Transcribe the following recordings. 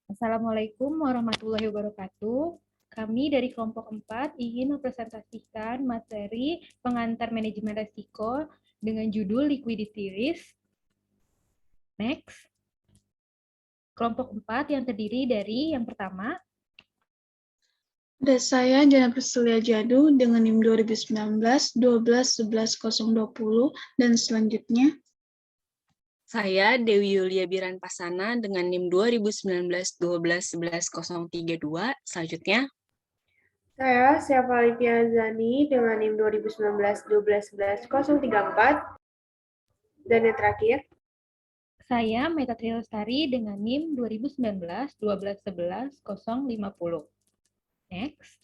Assalamualaikum warahmatullahi wabarakatuh. Kami dari kelompok 4 ingin mempresentasikan materi pengantar manajemen risiko dengan judul Liquidity Risk. Next. Kelompok 4 yang terdiri dari yang pertama, Ada saya, Jana Priscilia Jadu, dengan NIM 2019-12-11-020, dan selanjutnya. Saya Dewi Yulia Biran Pasana dengan NIM 2019-12-11-032. Selanjutnya. Saya Syafa Alifia Zani dengan NIM 2019-12-11-034. Dan yang terakhir. Saya Meta Trilestari dengan NIM 2019-12-11-050. Next.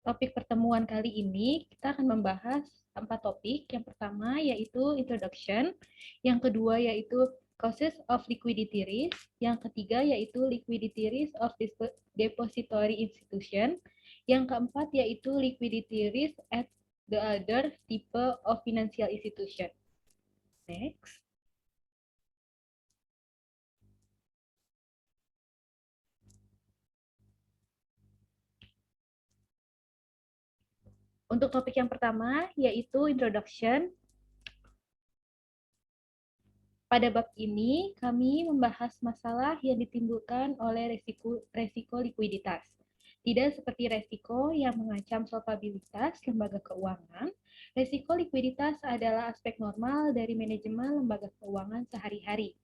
Topik pertemuan kali ini kita akan membahas 4 topik. Yang pertama yaitu introduction, yang kedua yaitu causes of liquidity risk, yang ketiga yaitu liquidity risk of depository institution, yang keempat yaitu liquidity risk at the other type of financial institution. Next. Untuk topik yang pertama, yaitu introduction. Pada bab ini, kami membahas masalah yang ditimbulkan oleh resiko likuiditas. Tidak seperti resiko yang mengancam solvabilitas lembaga keuangan, resiko likuiditas adalah aspek normal dari manajemen lembaga keuangan sehari-hari.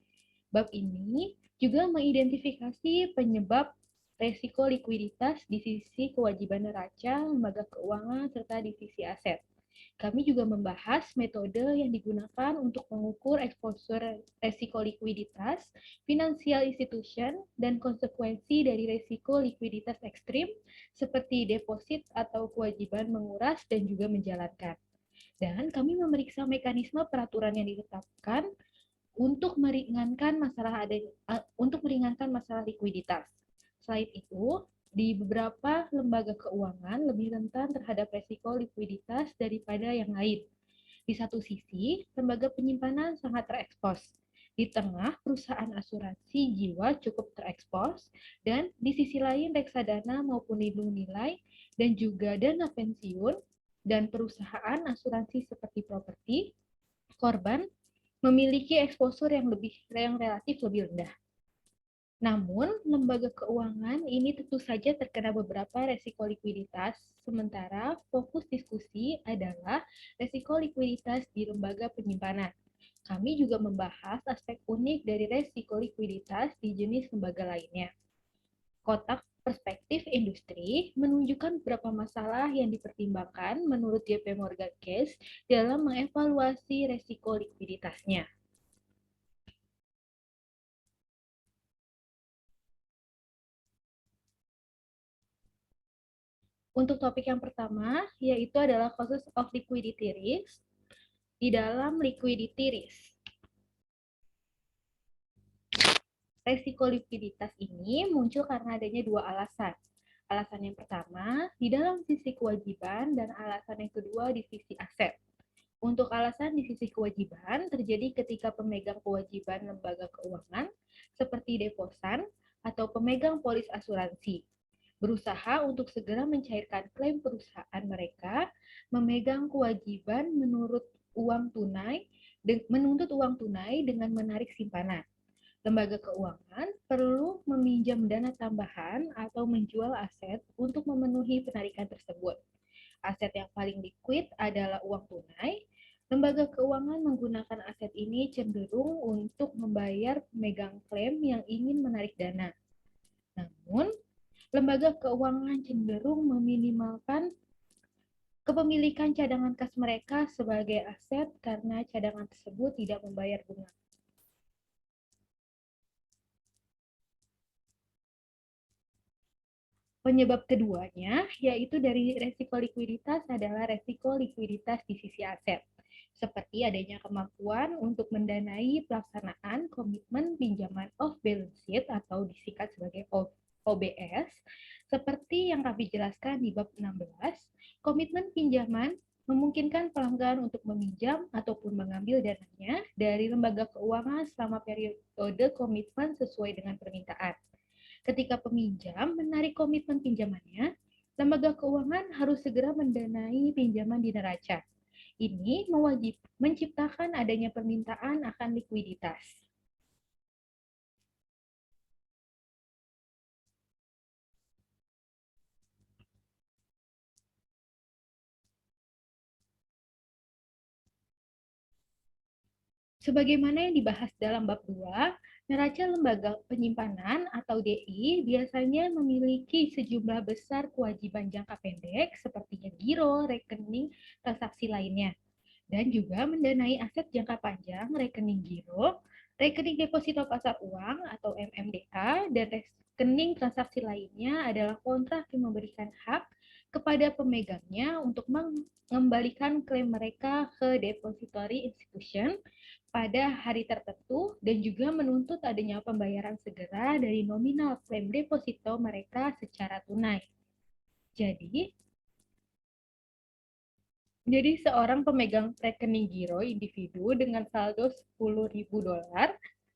Bab ini juga mengidentifikasi penyebab resiko likuiditas di sisi kewajiban neraca lembaga keuangan serta di sisi aset. Kami juga membahas metode yang digunakan untuk mengukur exposure resiko likuiditas, financial institution, dan konsekuensi dari resiko likuiditas ekstrim seperti deposit atau kewajiban menguras dan juga menjalankan. Dan kami memeriksa mekanisme peraturan yang ditetapkan untuk meringankan masalah likuiditas. Selain itu, di beberapa lembaga keuangan lebih rentan terhadap resiko likuiditas daripada yang lain. Di satu sisi, lembaga penyimpanan sangat terekspos. Di tengah, perusahaan asuransi jiwa cukup terekspos, dan di sisi lain reksadana maupun lindung nilai, dan juga dana pensiun, dan perusahaan asuransi seperti properti, korban, memiliki eksposur yang relatif lebih rendah. Namun, lembaga keuangan ini tentu saja terkena beberapa resiko likuiditas, sementara fokus diskusi adalah resiko likuiditas di lembaga penyimpanan. Kami juga membahas aspek unik dari resiko likuiditas di jenis lembaga lainnya. Kotak perspektif industri menunjukkan beberapa masalah yang dipertimbangkan menurut JP Morgan Chase dalam mengevaluasi resiko likuiditasnya. Untuk topik yang pertama, yaitu adalah causes of liquidity risk. Di dalam liquidity risk, resiko likuiditas ini muncul karena adanya dua alasan. Alasan yang pertama, di dalam sisi kewajiban, dan alasan yang kedua di sisi aset. Untuk alasan di sisi kewajiban, terjadi ketika pemegang kewajiban lembaga keuangan, seperti deposan atau pemegang polis asuransi, berusaha untuk segera mencairkan klaim perusahaan mereka, memegang kewajiban menuntut uang tunai dengan menarik simpanan. Lembaga keuangan perlu meminjam dana tambahan atau menjual aset untuk memenuhi penarikan tersebut. Aset yang paling liquid adalah uang tunai. Lembaga keuangan menggunakan aset ini cenderung untuk membayar pemegang klaim yang ingin menarik dana. Namun, lembaga keuangan cenderung meminimalkan kepemilikan cadangan kas mereka sebagai aset karena cadangan tersebut tidak membayar bunga. Penyebab keduanya, yaitu dari resiko likuiditas, adalah resiko likuiditas di sisi aset, seperti adanya kemampuan untuk mendanai pelaksanaan komitmen pinjaman off balance sheet atau disingkat sebagai OBS, seperti yang kami jelaskan di bab 16, komitmen pinjaman memungkinkan pelanggan untuk meminjam ataupun mengambil dananya dari lembaga keuangan selama periode komitmen sesuai dengan permintaan. Ketika peminjam menarik komitmen pinjamannya, lembaga keuangan harus segera mendanai pinjaman di neraca. Ini menciptakan adanya permintaan akan likuiditas. Sebagaimana yang dibahas dalam bab 2, neraca lembaga penyimpanan atau DI biasanya memiliki sejumlah besar kewajiban jangka pendek seperti giro, rekening, transaksi lainnya, dan juga mendanai aset jangka panjang, rekening giro, rekening deposito pasar uang atau MMDA, dan rekening transaksi lainnya adalah kontrak yang memberikan hak kepada pemegangnya untuk mengembalikan klaim mereka ke depository institution pada hari tertentu dan juga menuntut adanya pembayaran segera dari nominal klaim deposito mereka secara tunai. Jadi seorang pemegang rekening giro individu dengan saldo $10.000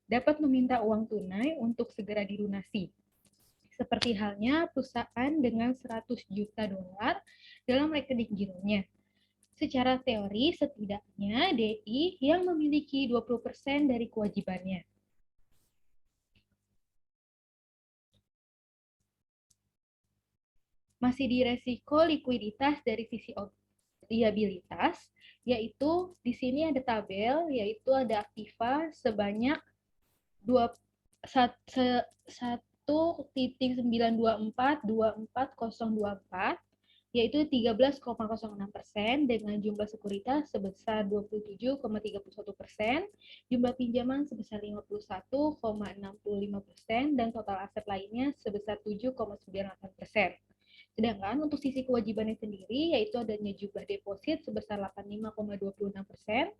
dapat meminta uang tunai untuk segera dilunasi. Seperti halnya perusahaan dengan $100 juta dalam rekening gironya. Secara teori, setidaknya DI yang memiliki 20% dari kewajibannya. Masih di resiko likuiditas dari sisi liabilitas, yaitu di sini ada tabel, yaitu ada aktiva sebanyak 1,924,24024, yaitu 13,06% dengan jumlah sekuritas sebesar 27,31%, jumlah pinjaman sebesar 51,65%, dan total aset lainnya sebesar 7,98%. Sedangkan untuk sisi kewajibannya sendiri, yaitu adanya jumlah deposit sebesar 85,26%,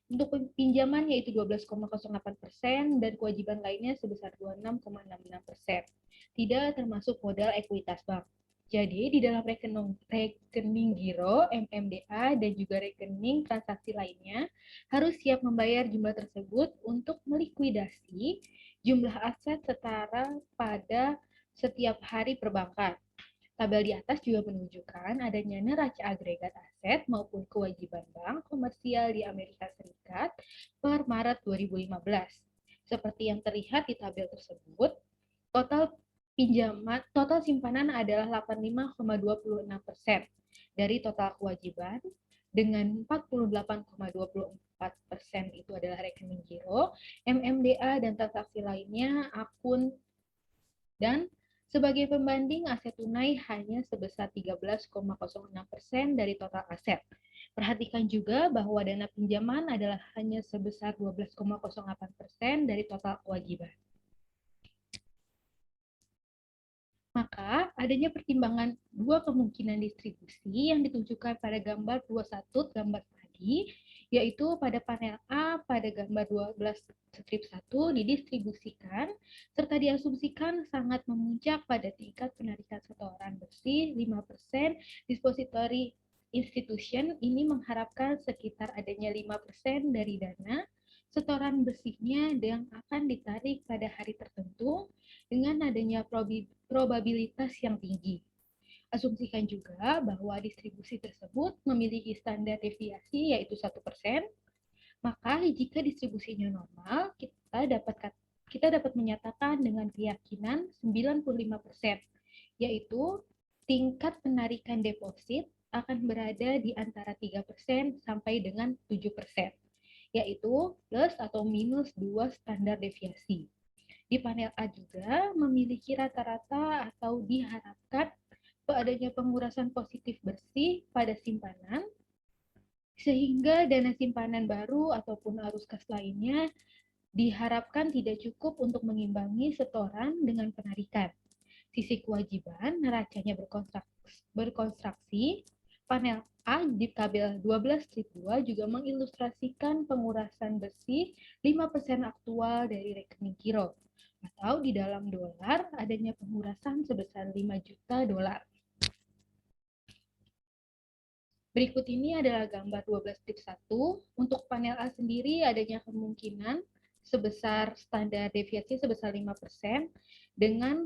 untuk pinjaman yaitu 12,08%, dan kewajiban lainnya sebesar 26,66%. Tidak termasuk modal ekuitas bank. Jadi, di dalam rekening giro, MMDA, dan juga rekening transaksi lainnya, harus siap membayar jumlah tersebut untuk melikuidasi jumlah aset setara pada setiap hari perbankan. Tabel di atas juga menunjukkan adanya neraca agregat aset maupun kewajiban bank komersial di Amerika Serikat per Maret 2015. Seperti yang terlihat di tabel tersebut, total simpanan adalah 85,26% dari total kewajiban, dengan 48,24% itu adalah rekening giro, MMDA dan transaksi lainnya akun, dan sebagai pembanding aset tunai hanya sebesar 13,06% dari total aset. Perhatikan juga bahwa dana pinjaman adalah hanya sebesar 12,08% dari total kewajiban. Maka, adanya pertimbangan dua kemungkinan distribusi yang ditunjukkan pada gambar 21 gambar tadi, yaitu pada panel A pada gambar 12 strip 1 didistribusikan, serta diasumsikan sangat memuncak pada tingkat penarikan setoran bersih 5%, depository institution ini mengharapkan sekitar adanya 5% dari dana setoran bersihnya yang akan ditarik pada hari tertentu dengan adanya probabilitas yang tinggi. Asumsikan juga bahwa distribusi tersebut memiliki standar deviasi yaitu 1%, maka jika distribusinya normal, kita dapat menyatakan dengan keyakinan 95%, yaitu tingkat penarikan deposit akan berada di antara 3% sampai dengan 7%, yaitu plus atau minus 2 standar deviasi. Di panel A juga memiliki rata-rata atau diharapkan adanya pengurasan positif bersih pada simpanan, sehingga dana simpanan baru ataupun arus kas lainnya diharapkan tidak cukup untuk mengimbangi setoran dengan penarikan. Sisi kewajiban neracanya berkonstruksi. Panel A di tabel 12 strip 2 juga mengilustrasikan pengurasan bersih 5% aktual dari rekening giro, atau di dalam dolar adanya pengurasan sebesar $5 juta. Berikut ini adalah gambar 12.1. Untuk panel A sendiri adanya kemungkinan sebesar standar deviasi sebesar 5% dengan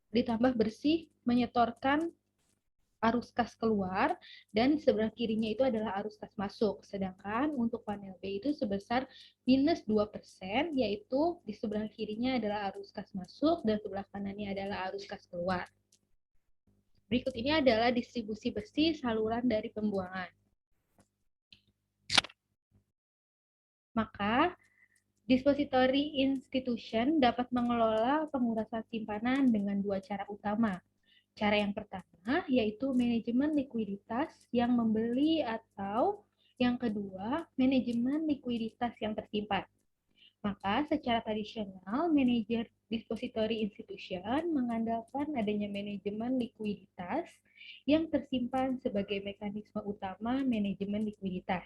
ditambah bersih menyetorkan arus kas keluar dan sebelah kirinya itu adalah arus kas masuk. Sedangkan untuk panel B itu sebesar minus 2%, yaitu di sebelah kirinya adalah arus kas masuk dan sebelah kanannya adalah arus kas keluar. Berikut ini adalah distribusi besi saluran dari pembuangan. Maka, Depository Institution dapat mengelola pengurasan simpanan dengan dua cara utama. Cara yang pertama yaitu manajemen likuiditas yang membeli atau yang kedua manajemen likuiditas yang tersimpan. Maka secara tradisional manajer depository institution mengandalkan adanya manajemen likuiditas yang tersimpan sebagai mekanisme utama manajemen likuiditas.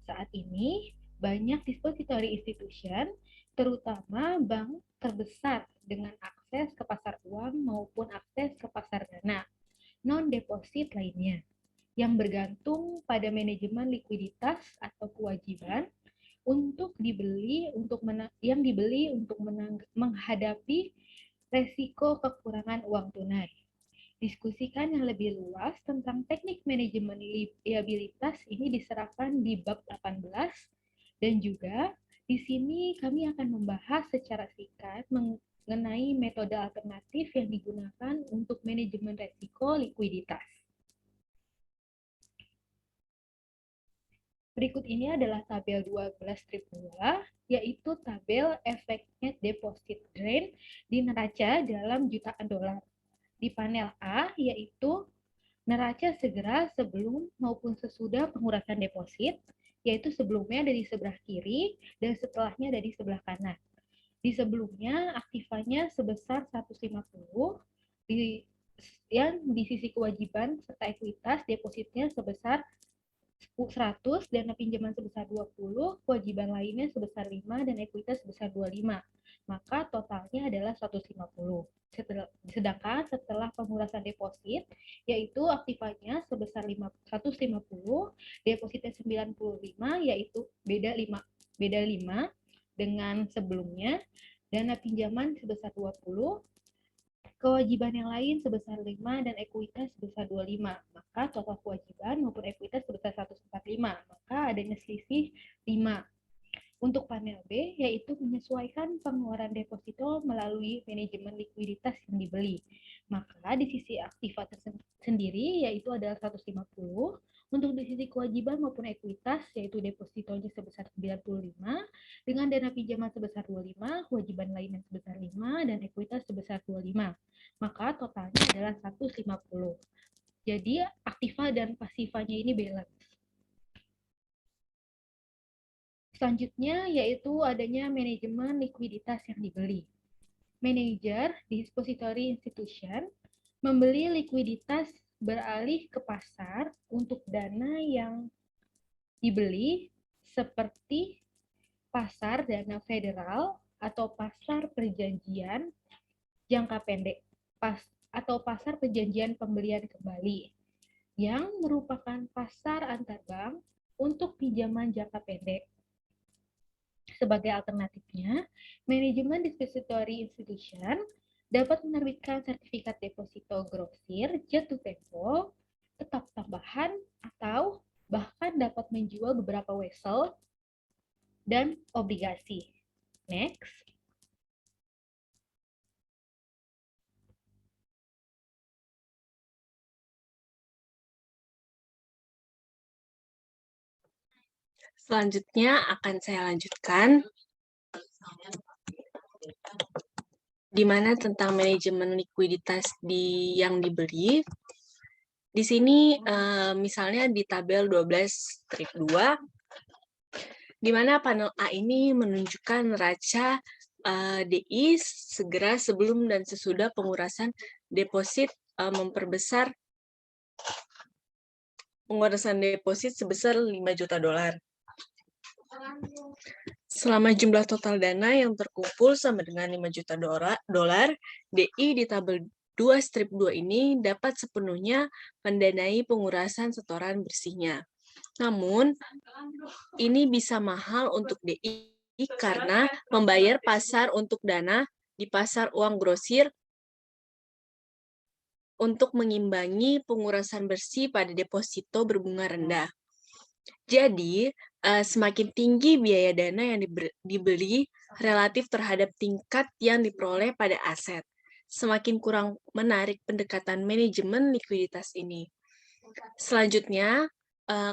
Saat ini banyak depository institution, terutama bank terbesar dengan akses ke pasar uang maupun akses ke pasar dana, non-deposit lainnya, yang bergantung pada manajemen likuiditas atau kewajiban untuk dibeli untuk menghadapi resiko kekurangan uang tunai. Diskusikan yang lebih luas tentang teknik manajemen liabilitas ini diserahkan di bab 18 dan juga di sini kami akan membahas secara singkat mengenai metode alternatif yang digunakan untuk manajemen resiko likuiditas. Berikut ini adalah tabel 12/2, yaitu tabel efek net deposit drain di neraca dalam jutaan dolar. Di panel A, yaitu neraca segera sebelum maupun sesudah pengurasan deposit, yaitu sebelumnya dari sebelah kiri dan setelahnya dari sebelah kanan. Di sebelumnya, aktivanya sebesar 150, yang di sisi kewajiban serta ekuitas depositnya sebesar 100, dana pinjaman sebesar 20, kewajiban lainnya sebesar 5, dan ekuitas sebesar 25. Maka totalnya adalah 150. Sedangkan setelah pengurasan deposit, yaitu aktivanya sebesar 150, depositnya 95, yaitu beda 5 dengan sebelumnya, dana pinjaman sebesar 20, kewajiban yang lain sebesar 5 dan ekuitas sebesar 25. Maka total kewajiban maupun ekuitas sebesar 145. Maka adanya selisih 5. Untuk panel B, yaitu menyesuaikan pengeluaran deposito melalui manajemen likuiditas yang dibeli. Maka di sisi aktiva sendiri, yaitu adalah 150. Untuk di sisi kewajiban maupun ekuitas, yaitu depositonya sebesar 95, dengan dana pinjaman sebesar 25, kewajiban lainnya sebesar 5, dan ekuitas sebesar 25. Maka totalnya adalah 150. Jadi aktiva dan pasifanya ini balance. Selanjutnya yaitu adanya manajemen likuiditas yang dibeli. Manajer depository institution membeli likuiditas beralih ke pasar untuk dana yang dibeli seperti pasar dana federal atau pasar perjanjian jangka pendek atau pasar perjanjian pembelian kembali yang merupakan pasar antar bank untuk pinjaman jangka pendek. Sebagai alternatifnya, manajemen depository institution dapat menerbitkan sertifikat deposito grosir jatuh tempo, tetap tambahan, atau bahkan dapat menjual beberapa wesel dan obligasi. Next. Selanjutnya akan saya lanjutkan di mana tentang manajemen likuiditas yang dibeli. Di sini misalnya di tabel 12/2, di mana panel A ini menunjukkan neraca DI segera sebelum dan sesudah pengurasan deposit memperbesar pengurasan deposit sebesar 5 juta dolar. Selama jumlah total dana yang terkumpul sama dengan 5 juta dolar, DI di tabel strip 2 ini dapat sepenuhnya mendanai pengurasan setoran bersihnya. Namun, ini bisa mahal untuk DI karena membayar pasar untuk dana di pasar uang grosir untuk mengimbangi pengurasan bersih pada deposito berbunga rendah. Jadi, semakin tinggi biaya dana yang dibeli relatif terhadap tingkat yang diperoleh pada aset, semakin kurang menarik pendekatan manajemen likuiditas ini. Selanjutnya,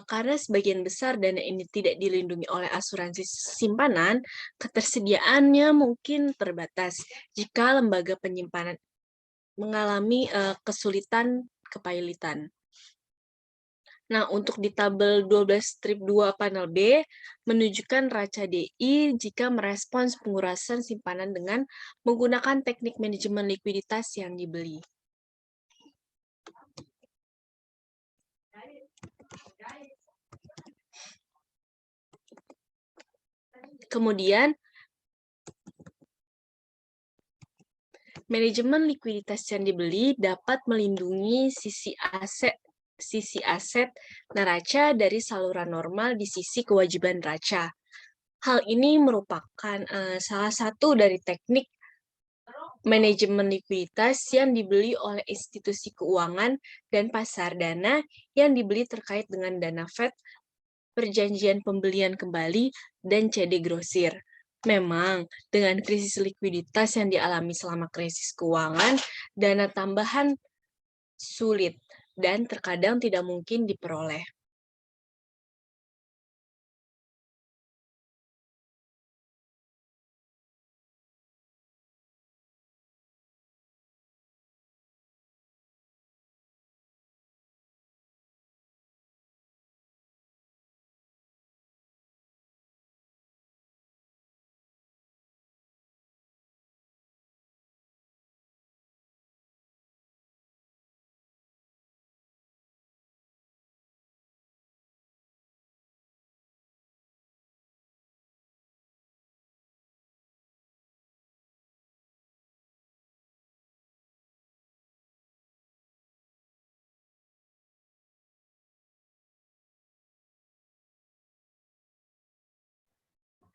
karena sebagian besar dana ini tidak dilindungi oleh asuransi simpanan, ketersediaannya mungkin terbatas jika lembaga penyimpanan mengalami kesulitan kepailitan. Nah, untuk di tabel 12 strip 2 panel B, menunjukkan raca DI jika merespons pengurasan simpanan dengan menggunakan teknik manajemen likuiditas yang dibeli. Kemudian, manajemen likuiditas yang dibeli dapat melindungi sisi aset neraca dari saluran normal di sisi kewajiban neraca. Hal ini merupakan salah satu dari teknik manajemen likuiditas yang dibeli oleh institusi keuangan dan pasar dana yang dibeli terkait dengan dana Fed, perjanjian pembelian kembali, dan CD grosir. Memang, dengan krisis likuiditas yang dialami selama krisis keuangan, dana tambahan sulit dan terkadang tidak mungkin diperoleh.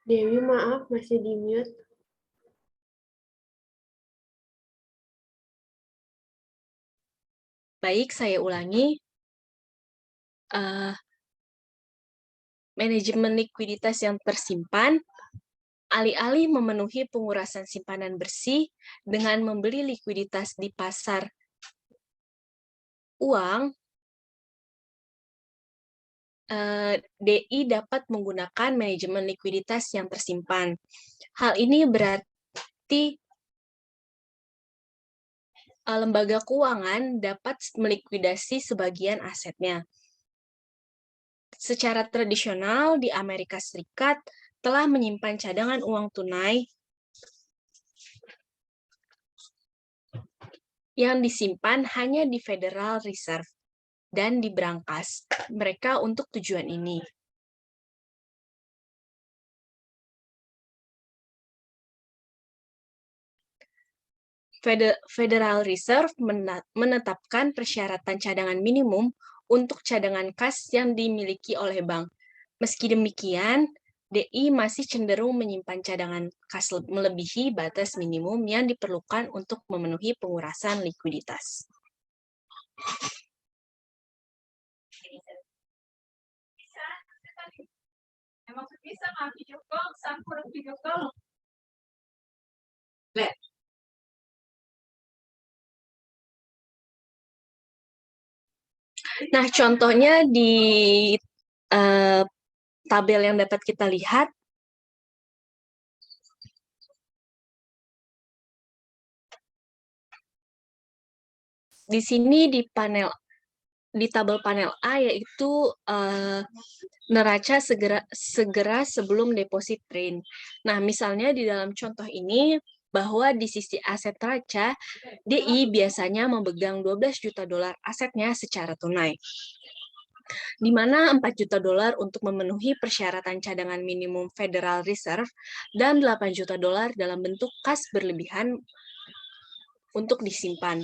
Dewi, maaf, masih di mute. Baik, saya ulangi. Manajemen likuiditas yang tersimpan, alih-alih memenuhi pengurasan simpanan bersih dengan membeli likuiditas di pasar uang, DI dapat menggunakan manajemen likuiditas yang tersimpan. Hal ini berarti lembaga keuangan dapat melikuidasi sebagian asetnya. Secara tradisional di Amerika Serikat telah menyimpan cadangan uang tunai yang disimpan hanya di Federal Reserve dan di brankas mereka untuk tujuan ini. Federal Reserve menetapkan persyaratan cadangan minimum untuk cadangan kas yang dimiliki oleh bank. Meski demikian, DI masih cenderung menyimpan cadangan kas melebihi batas minimum yang diperlukan untuk memenuhi pengurasan likuiditas. Nah, contohnya di tabel yang dapat kita lihat, di sini di tabel panel A yaitu neraca segera sebelum deposit train. Nah, misalnya di dalam contoh ini bahwa di sisi aset neraca, DI biasanya memegang 12 juta dolar asetnya secara tunai, di mana 4 juta dolar untuk memenuhi persyaratan cadangan minimum Federal Reserve dan 8 juta dolar dalam bentuk kas berlebihan untuk disimpan.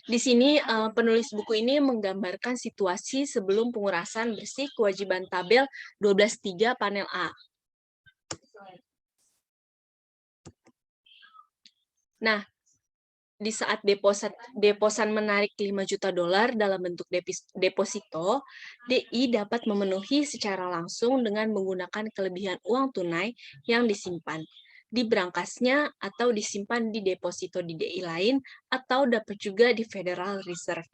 Di sini penulis buku ini menggambarkan situasi sebelum pengurasan bersih kewajiban tabel 12.3 panel A. Nah, di saat deposan menarik 5 juta dolar dalam bentuk deposito, DI dapat memenuhi secara langsung dengan menggunakan kelebihan uang tunai yang disimpan di berangkasnya atau disimpan di deposito di DI lain atau dapat juga di Federal Reserve.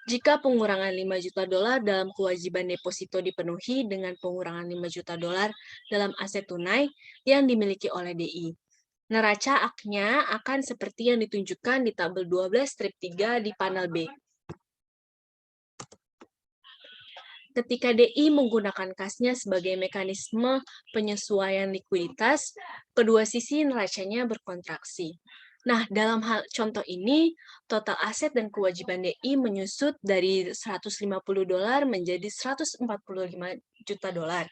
Jika pengurangan 5 juta dolar dalam kewajiban deposito dipenuhi dengan pengurangan 5 juta dolar dalam aset tunai yang dimiliki oleh DI. Neraca AK-nya akan seperti yang ditunjukkan di tabel 12 strip 3 di panel B. Ketika DI menggunakan kasnya sebagai mekanisme penyesuaian likuiditas, kedua sisi neracanya berkontraksi. Nah, dalam hal contoh ini, total aset dan kewajiban DI menyusut dari 150 dolar menjadi 145 juta dolar.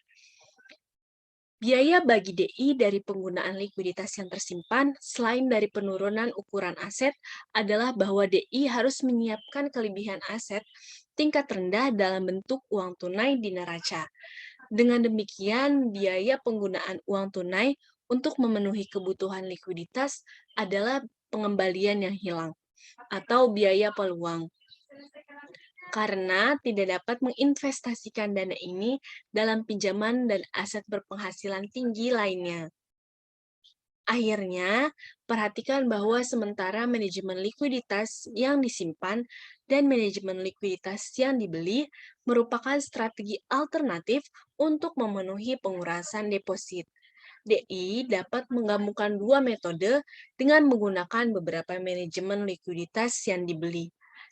Biaya bagi DI dari penggunaan likuiditas yang tersimpan selain dari penurunan ukuran aset adalah bahwa DI harus menyiapkan kelebihan aset tingkat rendah dalam bentuk uang tunai di neraca. Dengan demikian, biaya penggunaan uang tunai untuk memenuhi kebutuhan likuiditas adalah pengembalian yang hilang atau biaya peluang. Karena tidak dapat menginvestasikan dana ini dalam pinjaman dan aset berpenghasilan tinggi lainnya. Akhirnya, perhatikan bahwa sementara manajemen likuiditas yang disimpan dan manajemen likuiditas yang dibeli merupakan strategi alternatif untuk memenuhi pengurasan deposit. DI dapat menggabungkan dua metode dengan menggunakan beberapa manajemen likuiditas yang dibeli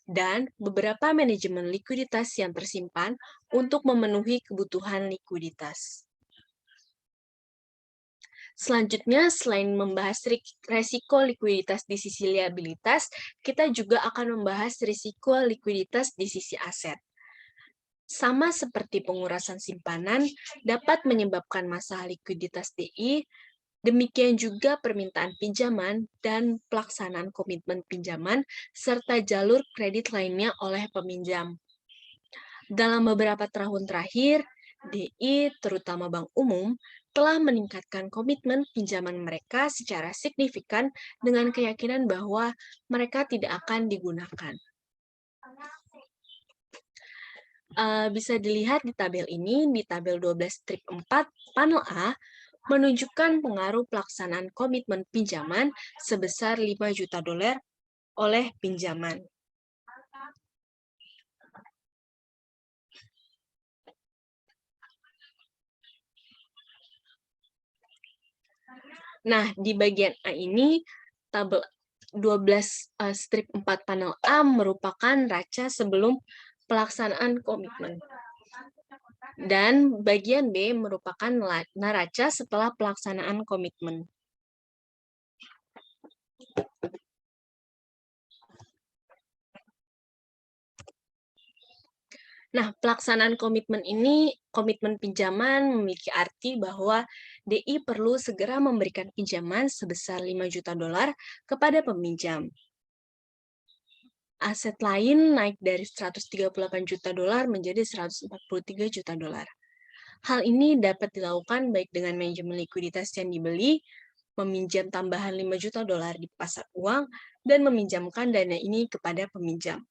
dan beberapa manajemen likuiditas yang tersimpan untuk memenuhi kebutuhan likuiditas. Selanjutnya, selain membahas risiko likuiditas di sisi liabilitas, kita juga akan membahas risiko likuiditas di sisi aset. Sama seperti pengurasan simpanan dapat menyebabkan masalah likuiditas DI, demikian juga permintaan pinjaman dan pelaksanaan komitmen pinjaman serta jalur kredit lainnya oleh peminjam. Dalam beberapa tahun terakhir, DI, terutama Bank Umum, telah meningkatkan komitmen pinjaman mereka secara signifikan dengan keyakinan bahwa mereka tidak akan digunakan. Bisa dilihat di tabel ini, di tabel 12 strip 4, panel A, menunjukkan pengaruh pelaksanaan komitmen pinjaman sebesar 5 juta dolar oleh pinjaman. Nah, di bagian A ini, tabel 12 strip 4 panel A merupakan neraca sebelum pelaksanaan komitmen. Dan bagian B merupakan neraca setelah pelaksanaan komitmen. Nah, pelaksanaan komitmen ini, komitmen pinjaman memiliki arti bahwa DI perlu segera memberikan pinjaman sebesar 5 juta dolar kepada peminjam. Aset lain naik dari 138 juta dolar menjadi 143 juta dolar. Hal ini dapat dilakukan baik dengan manajemen likuiditas yang dibeli, meminjam tambahan 5 juta dolar di pasar uang, dan meminjamkan dana ini kepada peminjam.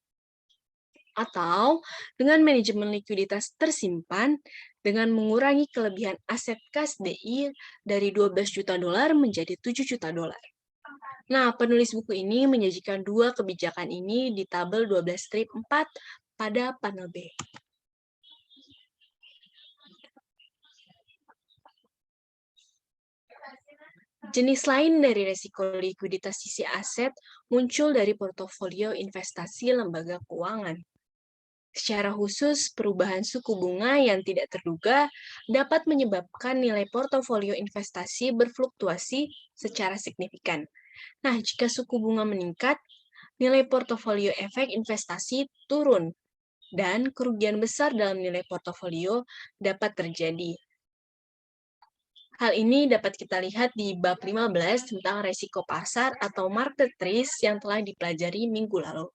Atau dengan manajemen likuiditas tersimpan dengan mengurangi kelebihan aset kas DI dari 12 juta dolar menjadi 7 juta dolar. Nah, penulis buku ini menyajikan dua kebijakan ini di tabel 12 strip 4 pada panel B. Jenis lain dari resiko likuiditas sisi aset muncul dari portofolio investasi lembaga keuangan. Secara khusus, perubahan suku bunga yang tidak terduga dapat menyebabkan nilai portofolio investasi berfluktuasi secara signifikan. Nah, jika suku bunga meningkat, nilai portofolio efek investasi turun, dan kerugian besar dalam nilai portofolio dapat terjadi. Hal ini dapat kita lihat di bab 15 tentang resiko pasar atau market risk yang telah dipelajari minggu lalu.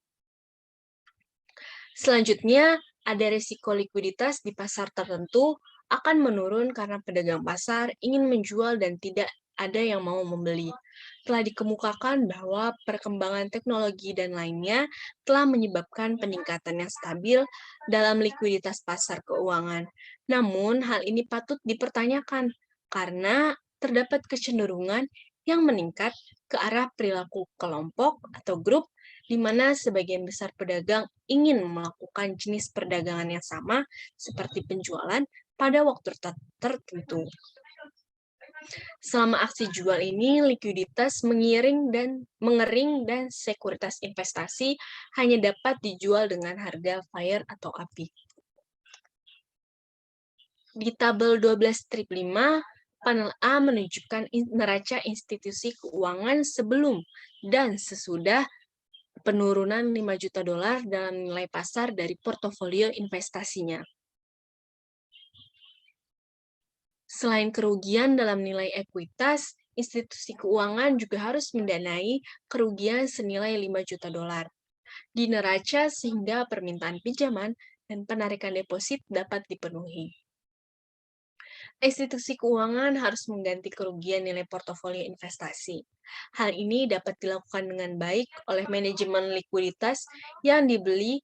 Selanjutnya, ada risiko likuiditas di pasar tertentu akan menurun karena pedagang pasar ingin menjual dan tidak ada yang mau membeli. Telah dikemukakan bahwa perkembangan teknologi dan lainnya telah menyebabkan peningkatan yang stabil dalam likuiditas pasar keuangan. Namun, hal ini patut dipertanyakan karena terdapat kecenderungan yang meningkat ke arah perilaku kelompok atau grup di mana sebagian besar pedagang ingin melakukan jenis perdagangan yang sama seperti penjualan pada waktu tertentu. Selama aksi jual ini, likuiditas mengering dan sekuritas investasi hanya dapat dijual dengan harga fire atau api. Di tabel 12/5, panel A menunjukkan neraca institusi keuangan sebelum dan sesudah penurunan 5 juta dolar dalam nilai pasar dari portofolio investasinya. Selain kerugian dalam nilai ekuitas, institusi keuangan juga harus mendanai kerugian senilai 5 juta dolar di neraca sehingga permintaan pinjaman dan penarikan deposit dapat dipenuhi. Institusi keuangan harus mengganti kerugian nilai portofolio investasi. Hal ini dapat dilakukan dengan baik oleh manajemen likuiditas yang dibeli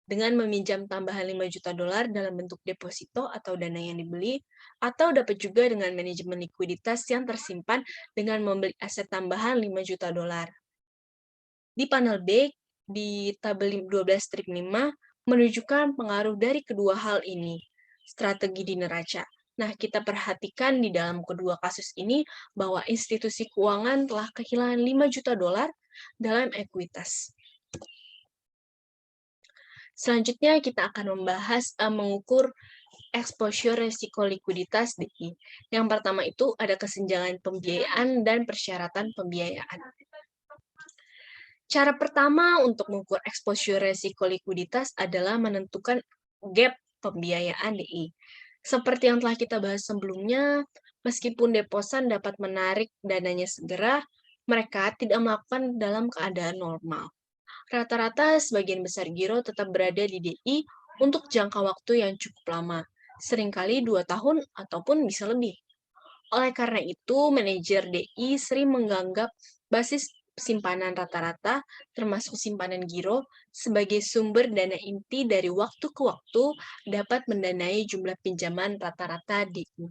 dengan meminjam tambahan 5 juta dolar dalam bentuk deposito atau dana yang dibeli, atau dapat juga dengan manajemen likuiditas yang tersimpan dengan membeli aset tambahan 5 juta dolar. Di panel B, di tabel 12/5, menunjukkan pengaruh dari kedua hal ini, strategi di neraca. Nah, kita perhatikan di dalam kedua kasus ini bahwa institusi keuangan telah kehilangan 5 juta dolar dalam ekuitas. Selanjutnya kita akan membahas mengukur exposure risiko likuiditas DI. Yang pertama itu ada kesenjangan pembiayaan dan persyaratan pembiayaan. Cara pertama untuk mengukur exposure risiko likuiditas adalah menentukan gap pembiayaan DI. Seperti yang telah kita bahas sebelumnya, meskipun deposan dapat menarik dananya segera, mereka tidak melakukan dalam keadaan normal. Rata-rata sebagian besar giro tetap berada di DI untuk jangka waktu yang cukup lama, seringkali 2 tahun ataupun bisa lebih. Oleh karena itu, manajer DI sering menganggap basis simpanan rata-rata, termasuk simpanan giro, sebagai sumber dana inti dari waktu ke waktu dapat mendanai jumlah pinjaman rata-rata DI.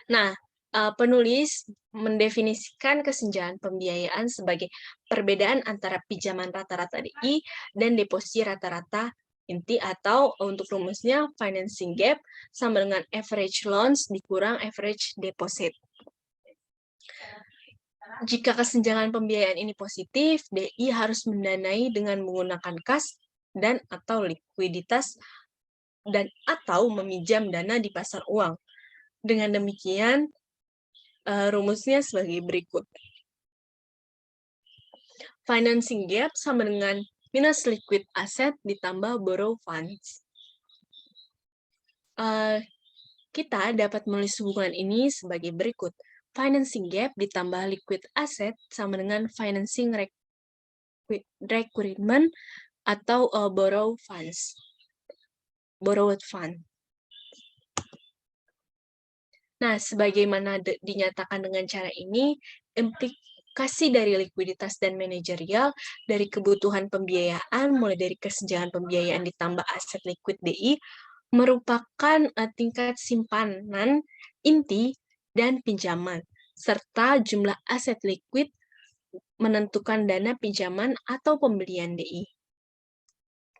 Nah, penulis mendefinisikan kesenjangan pembiayaan sebagai perbedaan antara pinjaman rata-rata DI dan deposito rata-rata inti, atau untuk rumusnya financing gap sama dengan average loans dikurang average deposit. Jika kesenjangan pembiayaan ini positif, DI harus mendanai dengan menggunakan kas dan atau likuiditas dan atau meminjam dana di pasar uang. Dengan demikian, rumusnya sebagai berikut. Financing gap sama dengan minus liquid asset ditambah borrow funds. Kita dapat menulis hubungan ini sebagai berikut. Financing gap ditambah liquid asset sama dengan financing requirement atau borrowed fund. Nah, sebagaimana dinyatakan dengan cara ini, implikasi dari likuiditas dan manajerial dari kebutuhan pembiayaan, mulai dari kesenjangan pembiayaan ditambah aset liquid DI, merupakan tingkat simpanan inti dan pinjaman, serta jumlah aset liquid menentukan dana pinjaman atau pembelian DI.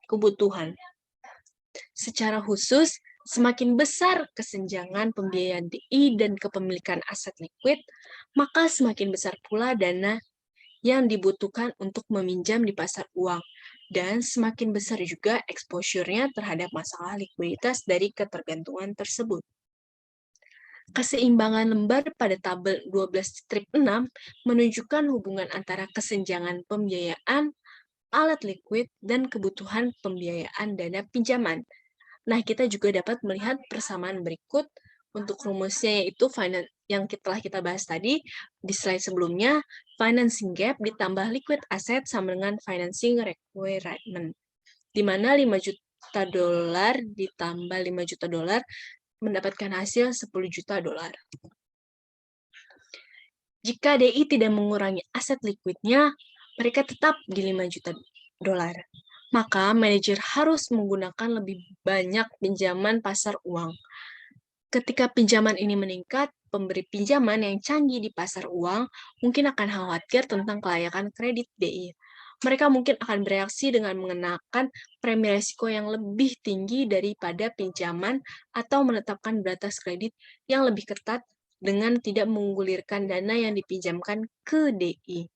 Kebutuhan. Secara khusus, semakin besar kesenjangan pembiayaan DI dan kepemilikan aset liquid, maka semakin besar pula dana yang dibutuhkan untuk meminjam di pasar uang, dan semakin besar juga exposure-nya terhadap masalah likuiditas dari ketergantungan tersebut. Keseimbangan lembar pada tabel 12/6 menunjukkan hubungan antara kesenjangan pembiayaan, alat likuid, dan kebutuhan pembiayaan dana pinjaman. Nah, kita juga dapat melihat persamaan berikut untuk rumusnya, yaitu yang telah kita bahas tadi di slide sebelumnya, financing gap ditambah liquid asset sama dengan financing requirement. di mana 5 juta dolar ditambah 5 juta dolar mendapatkan hasil 10 juta dolar. Jika DI tidak mengurangi aset likuidnya, mereka tetap di 5 juta dolar. Maka manajer harus menggunakan lebih banyak pinjaman pasar uang. Ketika pinjaman ini meningkat, pemberi pinjaman yang canggih di pasar uang mungkin akan khawatir tentang kelayakan kredit DI. Mereka mungkin akan bereaksi dengan mengenakan premi risiko yang lebih tinggi daripada pinjaman atau menetapkan batas kredit yang lebih ketat dengan tidak menggulirkan dana yang dipinjamkan ke DI.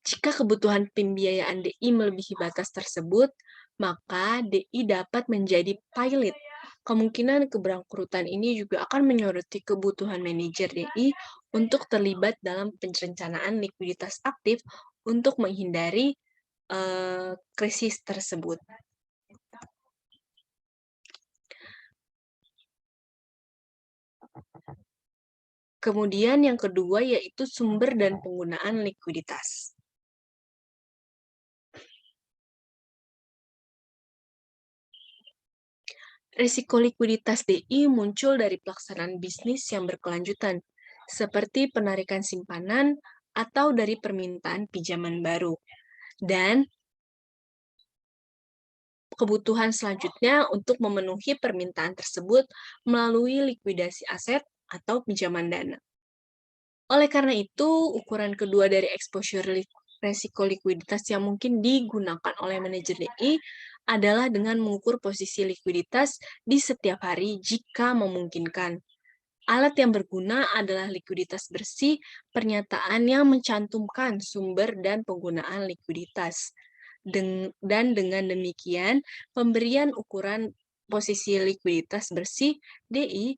Jika kebutuhan pembiayaan DI melebihi batas tersebut, maka DI dapat menjadi pilot. Kemungkinan keberangkrutan ini juga akan menyoroti kebutuhan manajer DI untuk terlibat dalam perencanaan likuiditas aktif untuk menghindari krisis tersebut. Kemudian yang kedua yaitu sumber dan penggunaan likuiditas. Risiko likuiditas DI muncul dari pelaksanaan bisnis yang berkelanjutan, seperti penarikan simpanan atau dari permintaan pinjaman baru. Dan kebutuhan selanjutnya untuk memenuhi permintaan tersebut melalui likuidasi aset atau pinjaman dana. Oleh karena itu, ukuran kedua dari exposure resiko likuiditas yang mungkin digunakan oleh manajer DI adalah dengan mengukur posisi likuiditas di setiap hari jika memungkinkan. Alat yang berguna adalah likuiditas bersih, pernyataan yang mencantumkan sumber dan penggunaan likuiditas. Dan dengan demikian, pemberian ukuran posisi likuiditas bersih DI,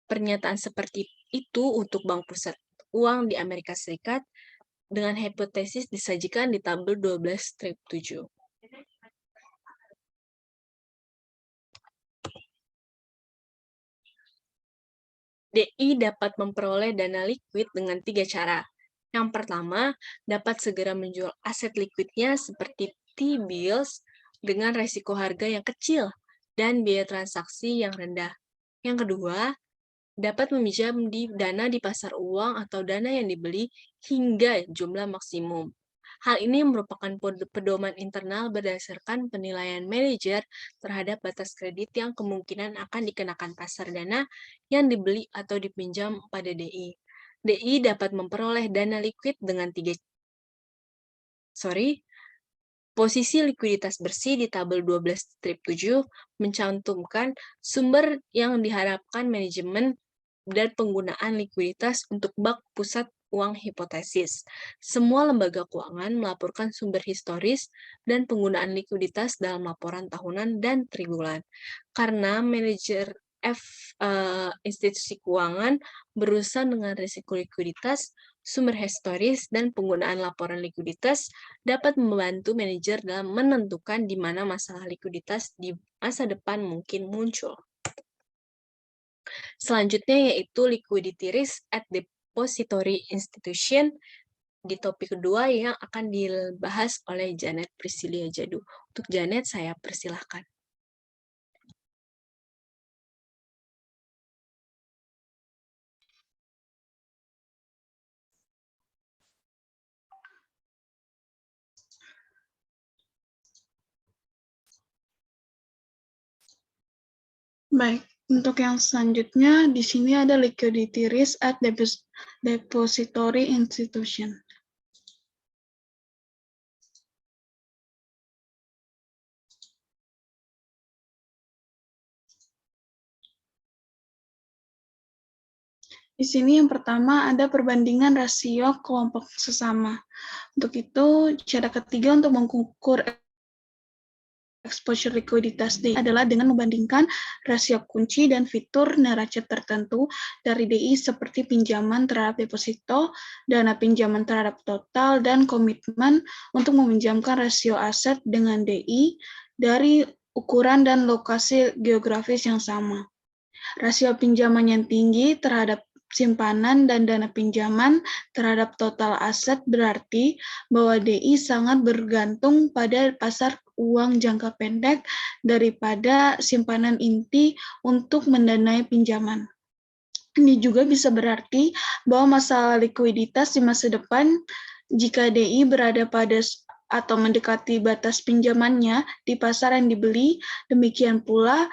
pernyataan seperti itu untuk Bank Pusat Uang di Amerika Serikat dengan hipotesis disajikan di tabel 12-7. DI dapat memperoleh dana likuid dengan 3 cara. Yang pertama, dapat segera menjual aset likuidnya seperti T-bills dengan resiko harga yang kecil dan biaya transaksi yang rendah. Yang kedua, dapat meminjam dana di pasar uang atau dana yang dibeli hingga jumlah maksimum. Hal ini merupakan pedoman internal berdasarkan penilaian manajer terhadap batas kredit yang kemungkinan akan dikenakan pasar dana yang dibeli atau dipinjam pada DI. DI dapat memperoleh dana likuid dengan posisi likuiditas bersih di tabel 12-7 mencantumkan sumber yang diharapkan manajemen dan penggunaan likuiditas untuk Bank Pusat Uang hipotesis. Semua lembaga keuangan melaporkan sumber historis dan penggunaan likuiditas dalam laporan tahunan dan triwulan. Karena manajer institusi keuangan berurusan dengan risiko likuiditas, sumber historis, dan penggunaan laporan likuiditas dapat membantu manajer dalam menentukan di mana masalah likuiditas di masa depan mungkin muncul. Selanjutnya yaitu liquidity risk at depository institution di topik kedua yang akan dibahas oleh Janet Priscilia Jadu. Untuk Janet, saya persilahkan. Baik, untuk yang selanjutnya di sini ada liquidity risk at depository institution. Di sini yang pertama ada perbandingan rasio kelompok sesama. Untuk itu, cara ketiga untuk mengukur exposure likuiditas DI adalah dengan membandingkan rasio kunci dan fitur neraca tertentu dari DI seperti pinjaman terhadap deposito, dana pinjaman terhadap total, dan komitmen untuk meminjamkan rasio aset dengan DI dari ukuran dan lokasi geografis yang sama. Rasio pinjaman yang tinggi terhadap simpanan dan dana pinjaman terhadap total aset berarti bahwa DI sangat bergantung pada pasar uang jangka pendek daripada simpanan inti untuk mendanai pinjaman. Ini juga bisa berarti bahwa masalah likuiditas di masa depan jika DI berada pada atau mendekati batas pinjamannya di pasar yang dibeli, demikian pula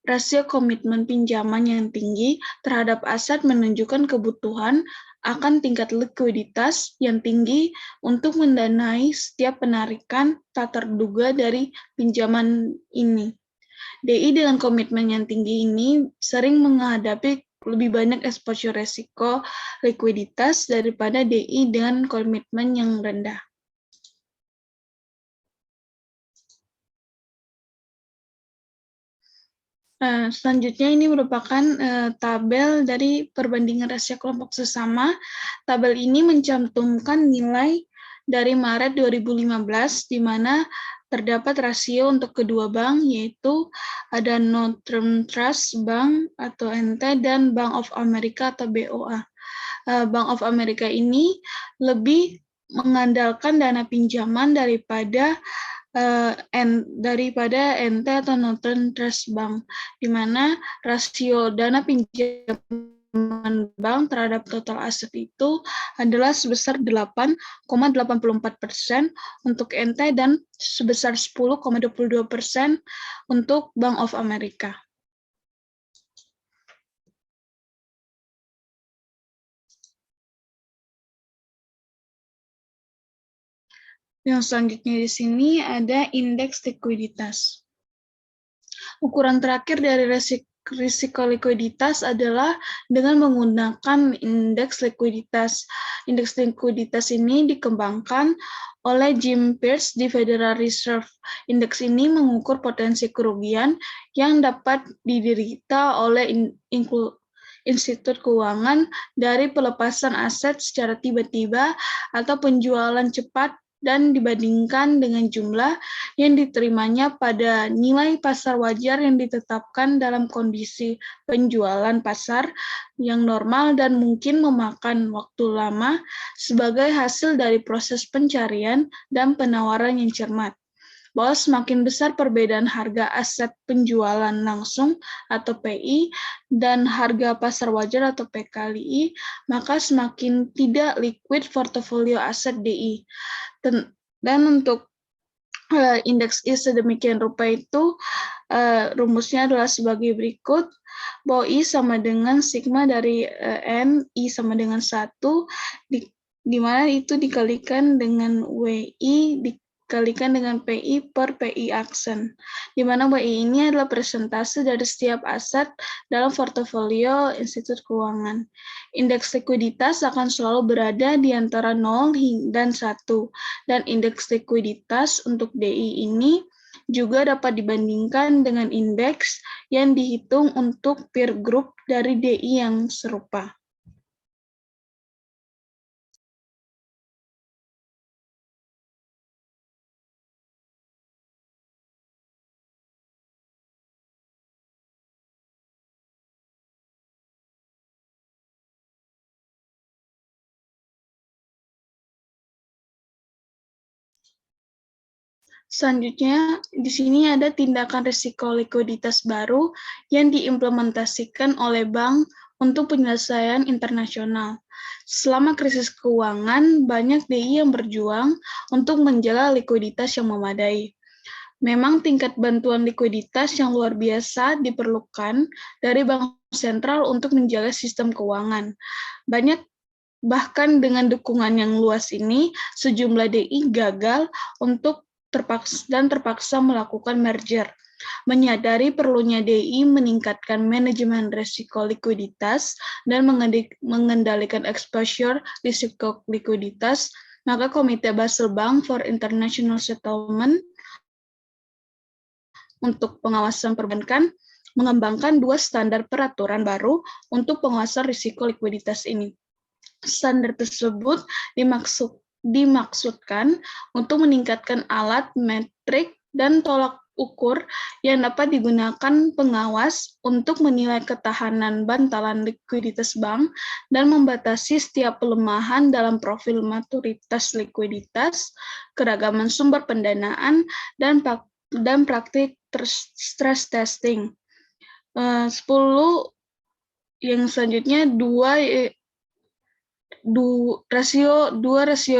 rasio komitmen pinjaman yang tinggi terhadap aset menunjukkan kebutuhan akan tingkat likuiditas yang tinggi untuk mendanai setiap penarikan tak terduga dari pinjaman ini. DI dengan komitmen yang tinggi ini sering menghadapi lebih banyak exposure resiko likuiditas daripada DI dengan komitmen yang rendah. Selanjutnya ini merupakan tabel dari perbandingan rasio kelompok sesama. Tabel ini mencantumkan nilai dari Maret 2015 di mana terdapat rasio untuk kedua bank, yaitu ada Northern Trust Bank atau NT dan Bank of America atau BOA. Bank of America ini lebih mengandalkan dana pinjaman daripada NT atau Northern Trust Bank, di mana rasio dana pinjaman bank terhadap total aset itu adalah sebesar 8,84% untuk NT dan sebesar 10,22% untuk Bank of America. Yang selanjutnya di sini ada indeks likuiditas. Ukuran terakhir dari risiko likuiditas adalah dengan menggunakan indeks likuiditas. Indeks likuiditas ini dikembangkan oleh Jim Peirce di Federal Reserve. Indeks ini mengukur potensi kerugian yang dapat diderita oleh institut keuangan dari pelepasan aset secara tiba-tiba atau penjualan cepat dan dibandingkan dengan jumlah yang diterimanya pada nilai pasar wajar yang ditetapkan dalam kondisi penjualan pasar yang normal dan mungkin memakan waktu lama sebagai hasil dari proses pencarian dan penawaran yang cermat. Bahwa semakin besar perbedaan harga aset penjualan langsung atau PI dan harga pasar wajar atau PKLI, maka semakin tidak liquid portofolio aset DI. Dan untuk indeks I sedemikian rupa itu rumusnya adalah sebagai berikut, bahwa I sama dengan sigma dari N, I sama dengan 1, di mana itu dikalikan dengan WI dikalikan dengan PI per PI aksen, di mana WI ini adalah persentase dari setiap aset dalam portofolio institut keuangan. Indeks likuiditas akan selalu berada di antara 0 dan 1, dan indeks likuiditas untuk DI ini juga dapat dibandingkan dengan indeks yang dihitung untuk peer group dari DI yang serupa. Selanjutnya, di sini ada tindakan risiko likuiditas baru yang diimplementasikan oleh bank untuk penyelesaian internasional. Selama krisis keuangan, banyak DI yang berjuang untuk menjaga likuiditas yang memadai. Memang tingkat bantuan likuiditas yang luar biasa diperlukan dari bank sentral untuk menjaga sistem keuangan. Bahkan dengan dukungan yang luas ini, sejumlah DI gagal untuk terpaksa melakukan merger. Menyadari perlunya DI meningkatkan manajemen risiko likuiditas dan mengendalikan exposure risiko likuiditas, maka Komite Basel Bank for International Settlement untuk pengawasan perbankan mengembangkan 2 standar peraturan baru untuk pengawasan risiko likuiditas ini. Standar tersebut dimaksudkan untuk meningkatkan alat, metrik, dan tolak ukur yang dapat digunakan pengawas untuk menilai ketahanan bantalan likuiditas bank dan membatasi setiap pelemahan dalam profil maturitas likuiditas, keragaman sumber pendanaan, dan praktik stress testing. 10 yang selanjutnya dua rasio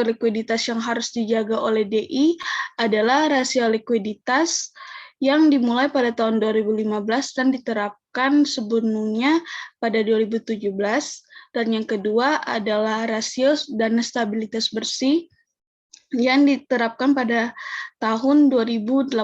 likuiditas yang harus dijaga oleh DI adalah rasio likuiditas yang dimulai pada tahun 2015 dan diterapkan sebelumnya pada 2017, dan yang kedua adalah rasio dana stabilitas bersih yang diterapkan pada tahun 2018.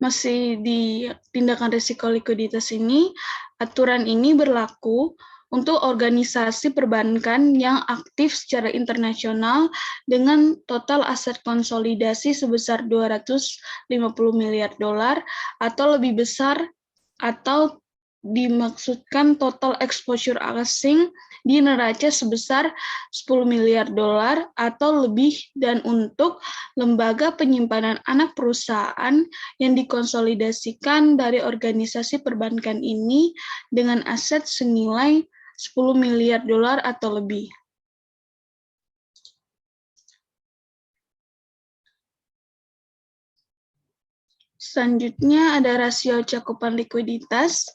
Masih di tindakan risiko likuiditas ini, aturan ini berlaku untuk organisasi perbankan yang aktif secara internasional dengan total aset konsolidasi sebesar 250 miliar dolar atau lebih besar, atau dimaksudkan total exposure asing di neraca sebesar 10 miliar dolar atau lebih, dan untuk lembaga penyimpanan anak perusahaan yang dikonsolidasikan dari organisasi perbankan ini dengan aset senilai 10 miliar dolar atau lebih. Selanjutnya ada rasio cakupan likuiditas.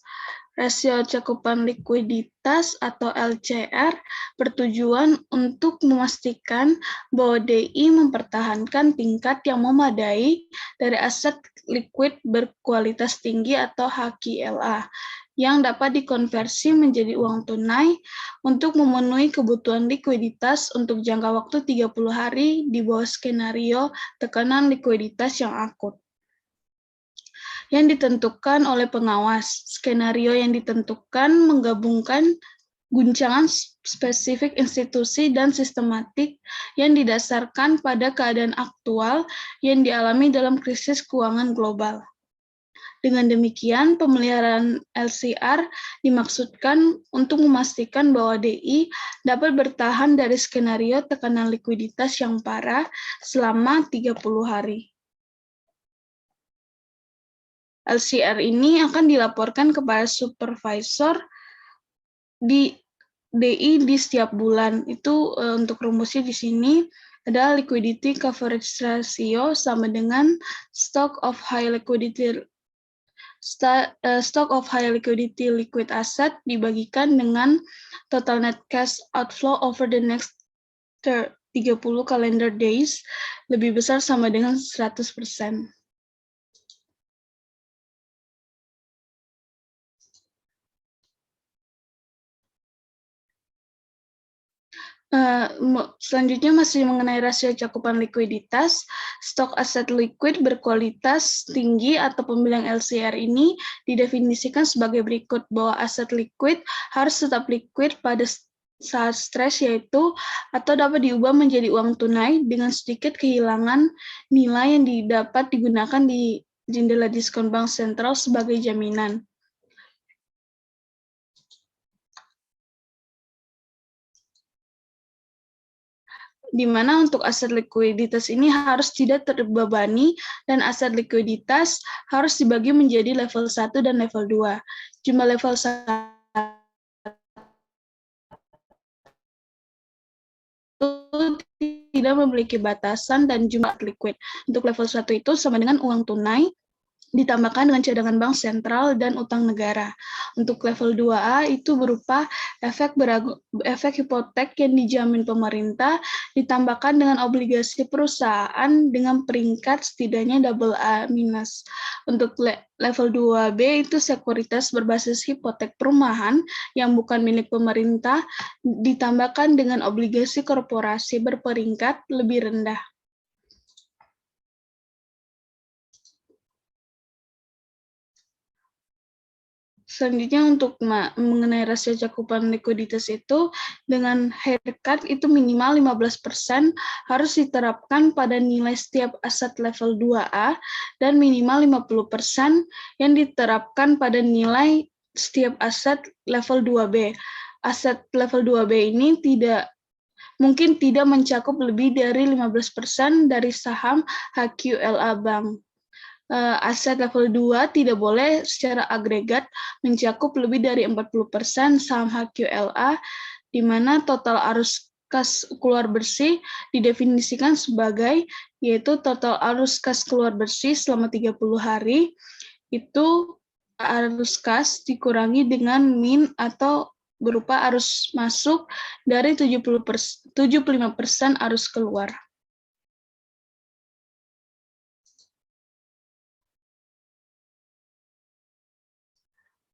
Rasio cakupan likuiditas atau LCR bertujuan untuk memastikan bahwa DI mempertahankan tingkat yang memadai dari aset likuid berkualitas tinggi atau HQLA yang dapat dikonversi menjadi uang tunai untuk memenuhi kebutuhan likuiditas untuk jangka waktu 30 hari di bawah skenario tekanan likuiditas yang akut yang ditentukan oleh pengawas. Skenario yang ditentukan menggabungkan guncangan spesifik institusi dan sistematik yang didasarkan pada keadaan aktual yang dialami dalam krisis keuangan global. Dengan demikian, pemeliharaan LCR dimaksudkan untuk memastikan bahwa DI dapat bertahan dari skenario tekanan likuiditas yang parah selama 30 hari. LCR ini akan dilaporkan kepada supervisor di DI di setiap bulan. Itu untuk rumusnya di sini ada liquidity coverage ratio sama dengan stock of high liquidity liquid asset dibagikan dengan total net cash outflow over the next 30 calendar days lebih besar sama dengan 100%. Selanjutnya masih mengenai rasio cakupan likuiditas, stok aset likuid berkualitas tinggi atau pembilang LCR ini didefinisikan sebagai berikut, bahwa aset likuid harus tetap likuid pada saat stres, yaitu atau dapat diubah menjadi uang tunai dengan sedikit kehilangan nilai yang dapat digunakan di jendela diskon bank sentral sebagai jaminan. Di mana untuk aset likuiditas ini harus tidak terbebani dan aset likuiditas harus dibagi menjadi level 1 dan level 2. Jumlah level 1 tidak memiliki batasan dan jumlah liquid. Untuk level 1 itu sama dengan uang tunai ditambahkan dengan cadangan bank sentral dan utang negara. Untuk level 2A itu berupa efek hipotek yang dijamin pemerintah ditambahkan dengan obligasi perusahaan dengan peringkat setidaknya AA-. Untuk level 2B itu sekuritas berbasis hipotek perumahan yang bukan milik pemerintah ditambahkan dengan obligasi korporasi berperingkat lebih rendah. Selanjutnya untuk mengenai rasio cakupan likuiditas itu, dengan haircut itu minimal 15% harus diterapkan pada nilai setiap aset level 2A dan minimal 50% yang diterapkan pada nilai setiap aset level 2B. Aset level 2B ini tidak mungkin tidak mencakup lebih dari 15% dari saham HQLA Bank. Aset level 2 tidak boleh secara agregat mencakup lebih dari 40% saham HQLA, di mana total arus kas keluar bersih didefinisikan sebagai, yaitu total arus kas keluar bersih selama 30 hari, itu arus kas dikurangi dengan min atau berupa arus masuk dari 75% arus keluar.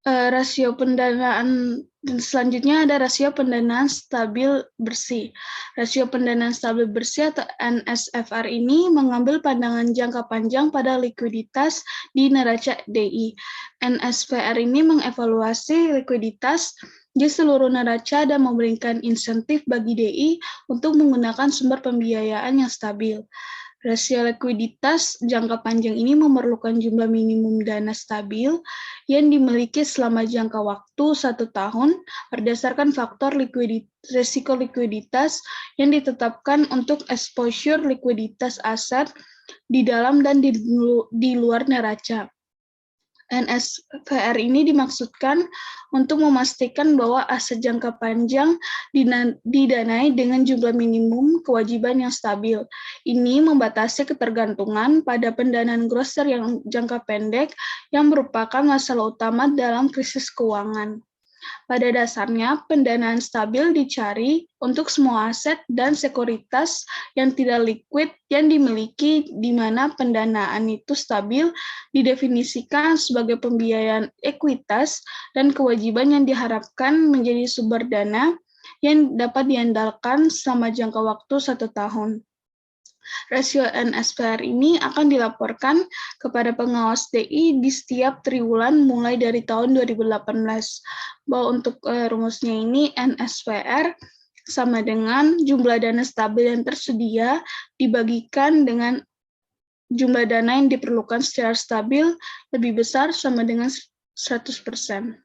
Rasio pendanaan selanjutnya ada rasio pendanaan stabil bersih. Rasio pendanaan stabil bersih atau NSFR ini mengambil pandangan jangka panjang pada likuiditas di neraca DI. NSFR ini mengevaluasi likuiditas di seluruh neraca dan memberikan insentif bagi DI untuk menggunakan sumber pembiayaan yang stabil. Rasio likuiditas jangka panjang ini memerlukan jumlah minimum dana stabil yang dimiliki selama jangka waktu 1 tahun berdasarkan faktor risiko likuiditas yang ditetapkan untuk exposure likuiditas aset di dalam dan di luar neraca. NSFR ini dimaksudkan untuk memastikan bahwa aset jangka panjang didanai dengan jumlah minimum kewajiban yang stabil. Ini membatasi ketergantungan pada pendanaan grosser yang jangka pendek yang merupakan masalah utama dalam krisis keuangan. Pada dasarnya, pendanaan stabil dicari untuk semua aset dan sekuritas yang tidak liquid yang dimiliki, di mana pendanaan itu stabil didefinisikan sebagai pembiayaan ekuitas dan kewajiban yang diharapkan menjadi sumber dana yang dapat diandalkan selama jangka waktu 1 tahun. Rasio NSFR ini akan dilaporkan kepada pengawas DI di setiap triwulan mulai dari tahun 2018. Bahwa untuk rumusnya ini NSFR sama dengan jumlah dana stabil yang tersedia dibagikan dengan jumlah dana yang diperlukan secara stabil lebih besar sama dengan 100%.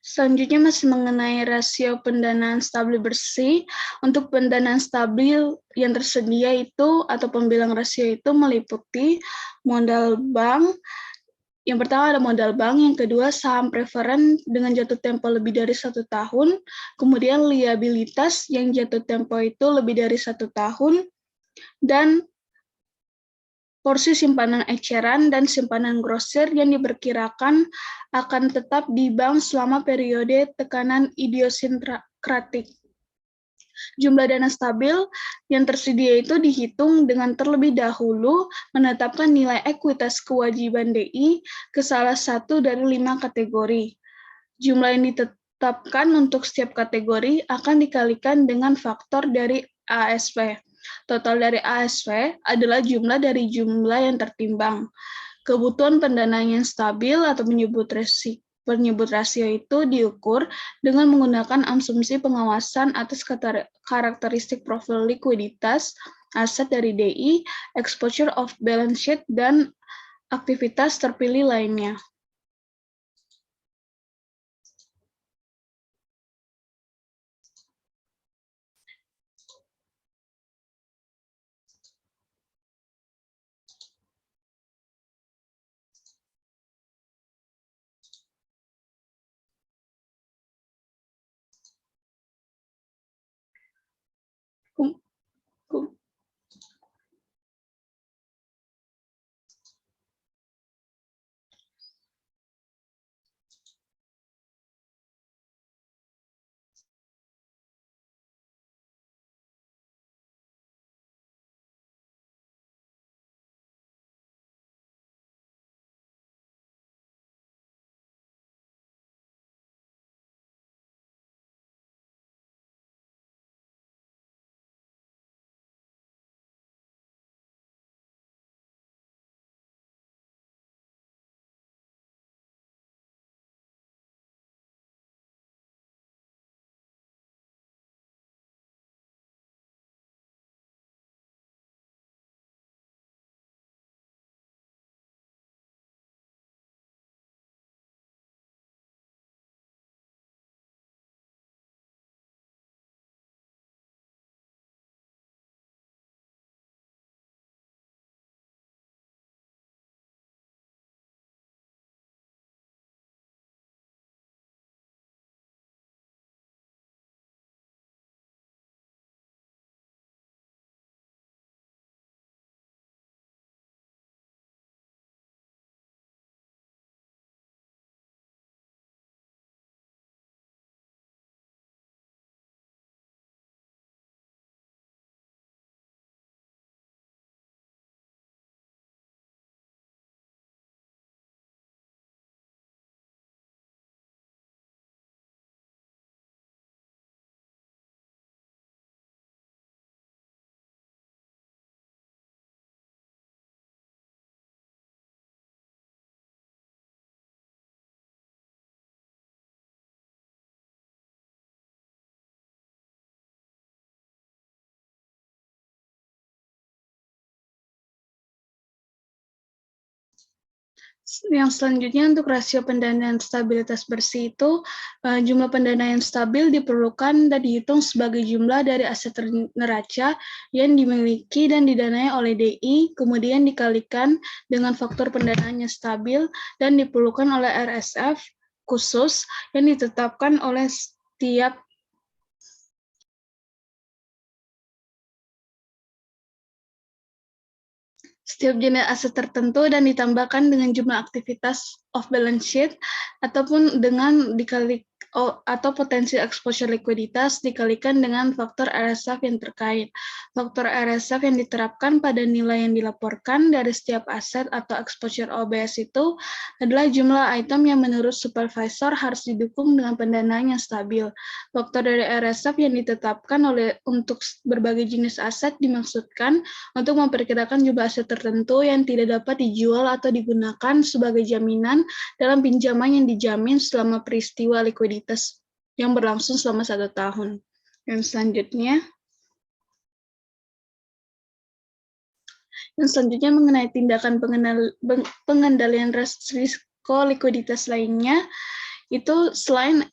Selanjutnya masih mengenai rasio pendanaan stabil bersih. Untuk pendanaan stabil yang tersedia itu atau pembilang rasio itu meliputi modal bank. Yang pertama ada modal bank, yang kedua saham preferen dengan jatuh tempo lebih dari 1 tahun, kemudian liabilitas yang jatuh tempo itu lebih dari 1 tahun, dan porsi simpanan eceran dan simpanan grosir yang diperkirakan akan tetap di bank selama periode tekanan idiosinkratik. Jumlah dana stabil yang tersedia itu dihitung dengan terlebih dahulu menetapkan nilai ekuitas kewajiban DI ke salah satu dari 5 kategori. Jumlah yang ditetapkan untuk setiap kategori akan dikalikan dengan faktor dari ASV. Total dari ASV adalah jumlah dari jumlah yang tertimbang. Kebutuhan pendanaan yang stabil atau penyebut rasio itu diukur dengan menggunakan asumsi pengawasan atas karakteristik profil likuiditas aset dari DI, exposure of balance sheet, dan aktivitas terpilih lainnya. Yang selanjutnya untuk rasio pendanaan stabilitas bersih itu jumlah pendanaan stabil diperlukan dan dihitung sebagai jumlah dari aset neraca yang dimiliki dan didanai oleh DI, kemudian dikalikan dengan faktor pendanaan yang stabil dan diperlukan oleh RSF khusus yang ditetapkan oleh setiap jenis aset tertentu dan ditambahkan dengan jumlah aktivitas off balance sheet ataupun dengan atau potensi exposure likuiditas dikalikan dengan faktor RSF yang terkait. Faktor RSF yang diterapkan pada nilai yang dilaporkan dari setiap aset atau exposure OBS itu adalah jumlah item yang menurut supervisor harus didukung dengan pendanaan yang stabil. Faktor dari RSF yang ditetapkan untuk berbagai jenis aset dimaksudkan untuk memperkirakan jumlah aset tertentu yang tidak dapat dijual atau digunakan sebagai jaminan dalam pinjaman yang dijamin selama peristiwa likuiditas yang berlangsung selama 1 tahun. Yang selanjutnya mengenai tindakan pengendalian risiko likuiditas lainnya, itu selain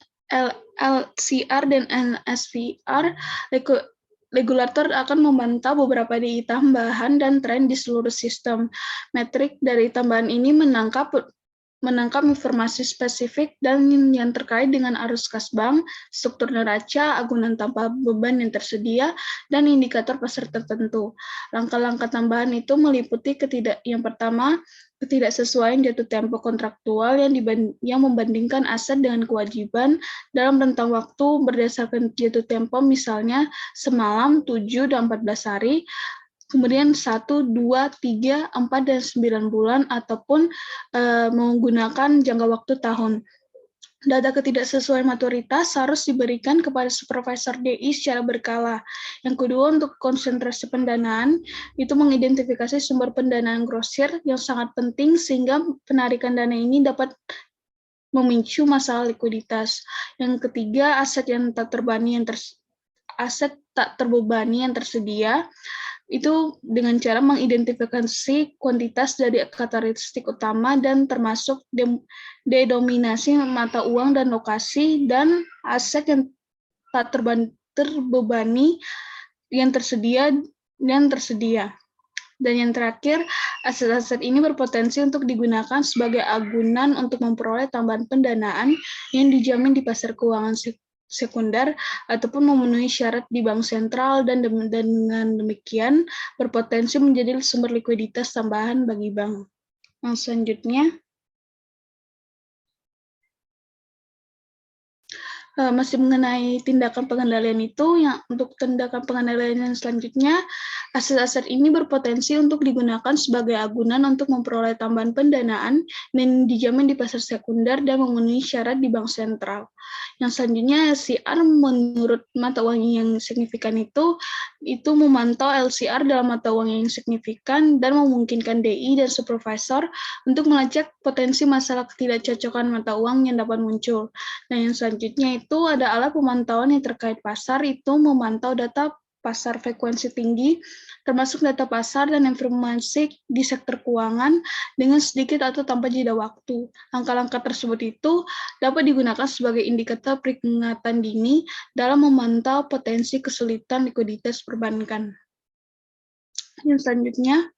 LCR dan NSFR, regulator akan memantau beberapa DI tambahan dan tren di seluruh sistem. Metrik dari tambahan ini menangkap informasi spesifik dan yang terkait dengan arus kas bank, struktur neraca, agunan tanpa beban yang tersedia, dan indikator pasar tertentu. Langkah-langkah tambahan itu meliputi yang pertama, ketidaksesuaian jatuh tempo kontraktual yang membandingkan aset dengan kewajiban dalam rentang waktu berdasarkan jatuh tempo, misalnya semalam, 7, dan 14 hari, kemudian 1, 2, 3, 4, dan 9 bulan, ataupun menggunakan jangka waktu tahun. Data ketidaksesuaian maturitas harus diberikan kepada supervisor DI secara berkala. Yang kedua, untuk konsentrasi pendanaan, itu mengidentifikasi sumber pendanaan grosir yang sangat penting sehingga penarikan dana ini dapat memicu masalah likuiditas. Yang ketiga, aset tak terbebani yang tersedia, itu dengan cara mengidentifikasi kuantitas dari karakteristik utama dan termasuk denominasi mata uang dan lokasi, dan aset yang tak terbebani yang tersedia. Dan yang terakhir, aset-aset ini berpotensi untuk digunakan sebagai agunan untuk memperoleh tambahan pendanaan yang dijamin di pasar keuangan sekunder ataupun memenuhi syarat di bank sentral, dan dengan demikian berpotensi menjadi sumber likuiditas tambahan bagi bank. Yang selanjutnya, masih mengenai tindakan pengendalian itu, untuk tindakan pengendalian yang selanjutnya, aset-aset ini berpotensi untuk digunakan sebagai agunan untuk memperoleh tambahan pendanaan dan dijamin di pasar sekunder dan memenuhi syarat di bank sentral. Yang selanjutnya, LCR menurut mata uang yang signifikan itu memantau LCR dalam mata uang yang signifikan dan memungkinkan DI dan supervisor untuk melacak potensi masalah ketidakcocokan mata uang yang dapat muncul. Nah, yang selanjutnya itu ada alat pemantauan yang terkait pasar, itu memantau data pasar frekuensi tinggi, termasuk data pasar dan informasi di sektor keuangan dengan sedikit atau tanpa jeda waktu. Langkah-langkah tersebut itu dapat digunakan sebagai indikator peringatan dini dalam memantau potensi kesulitan likuiditas perbankan. Yang selanjutnya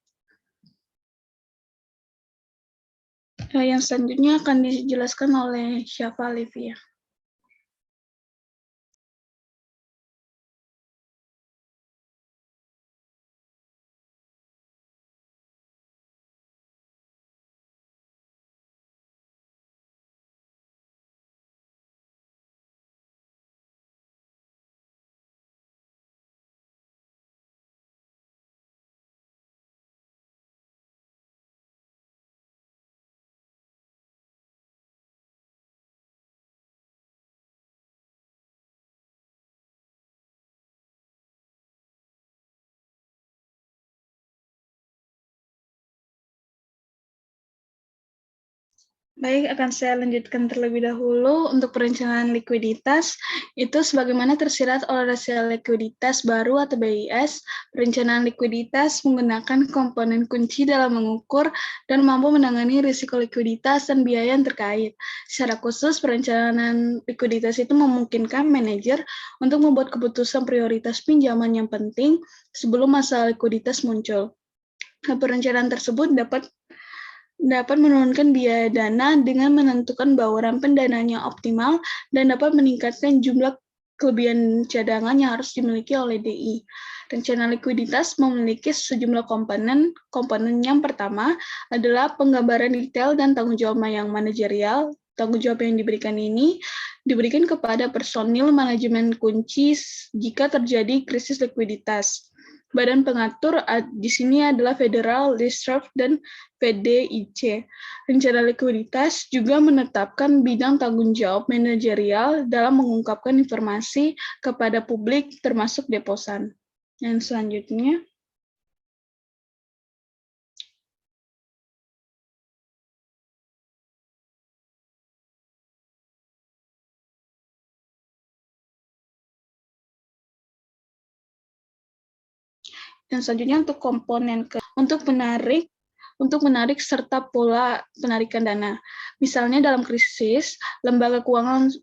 akan dijelaskan oleh Syafa Livia. Baik, akan saya lanjutkan terlebih dahulu untuk perencanaan likuiditas. Itu sebagaimana tersirat oleh rasio likuiditas baru atau BIS, perencanaan likuiditas menggunakan komponen kunci dalam mengukur dan mampu menangani risiko likuiditas dan biaya yang terkait. Secara khusus, perencanaan likuiditas itu memungkinkan manajer untuk membuat keputusan prioritas pinjaman yang penting sebelum masalah likuiditas muncul. Perencanaan tersebut dapat menurunkan biaya dana dengan menentukan bauran pendanaan yang optimal dan dapat meningkatkan jumlah kelebihan cadangan yang harus dimiliki oleh DI. Rencana likuiditas memiliki sejumlah komponen. Komponen yang pertama adalah penggambaran detail dan tanggung jawab yang manajerial. Tanggung jawab yang diberikan ini diberikan kepada personil manajemen kunci jika terjadi krisis likuiditas. Badan pengatur di sini adalah Federal Reserve dan PDIC. Rencana likuiditas juga menetapkan bidang tanggung jawab manajerial dalam mengungkapkan informasi kepada publik termasuk deposan. Yang selanjutnya, untuk komponen untuk menarik serta pola penarikan dana. Misalnya dalam krisis, lembaga keuangan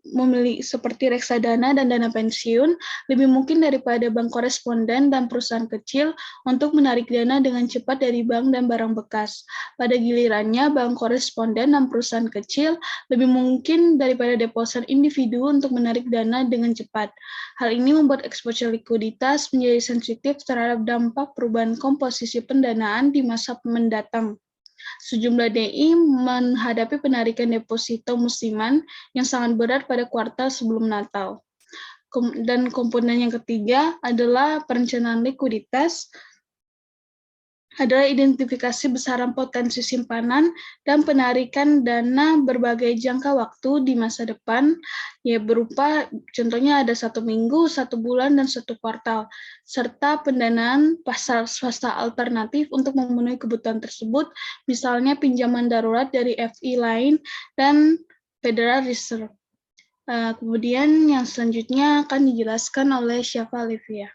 seperti reksadana dan dana pensiun lebih mungkin daripada bank koresponden dan perusahaan kecil untuk menarik dana dengan cepat dari bank dan barang bekas. Pada gilirannya, bank koresponden dan perusahaan kecil lebih mungkin daripada deposan individu untuk menarik dana dengan cepat. Hal ini membuat exposure likuiditas menjadi sensitif terhadap dampak perubahan komposisi pendanaan di masa mendatang. Sejumlah DI menghadapi penarikan deposito musiman yang sangat berat pada kuartal sebelum Natal. Dan komponen yang ketiga adalah perencanaan likuiditas, adalah identifikasi besaran potensi simpanan dan penarikan dana berbagai jangka waktu di masa depan, ya berupa contohnya ada 1 minggu, 1 bulan, dan 1 kuartal, serta pendanaan pasar swasta alternatif untuk memenuhi kebutuhan tersebut, misalnya pinjaman darurat dari FI lain dan Federal Reserve. Kemudian yang selanjutnya akan dijelaskan oleh Syafa Olivia.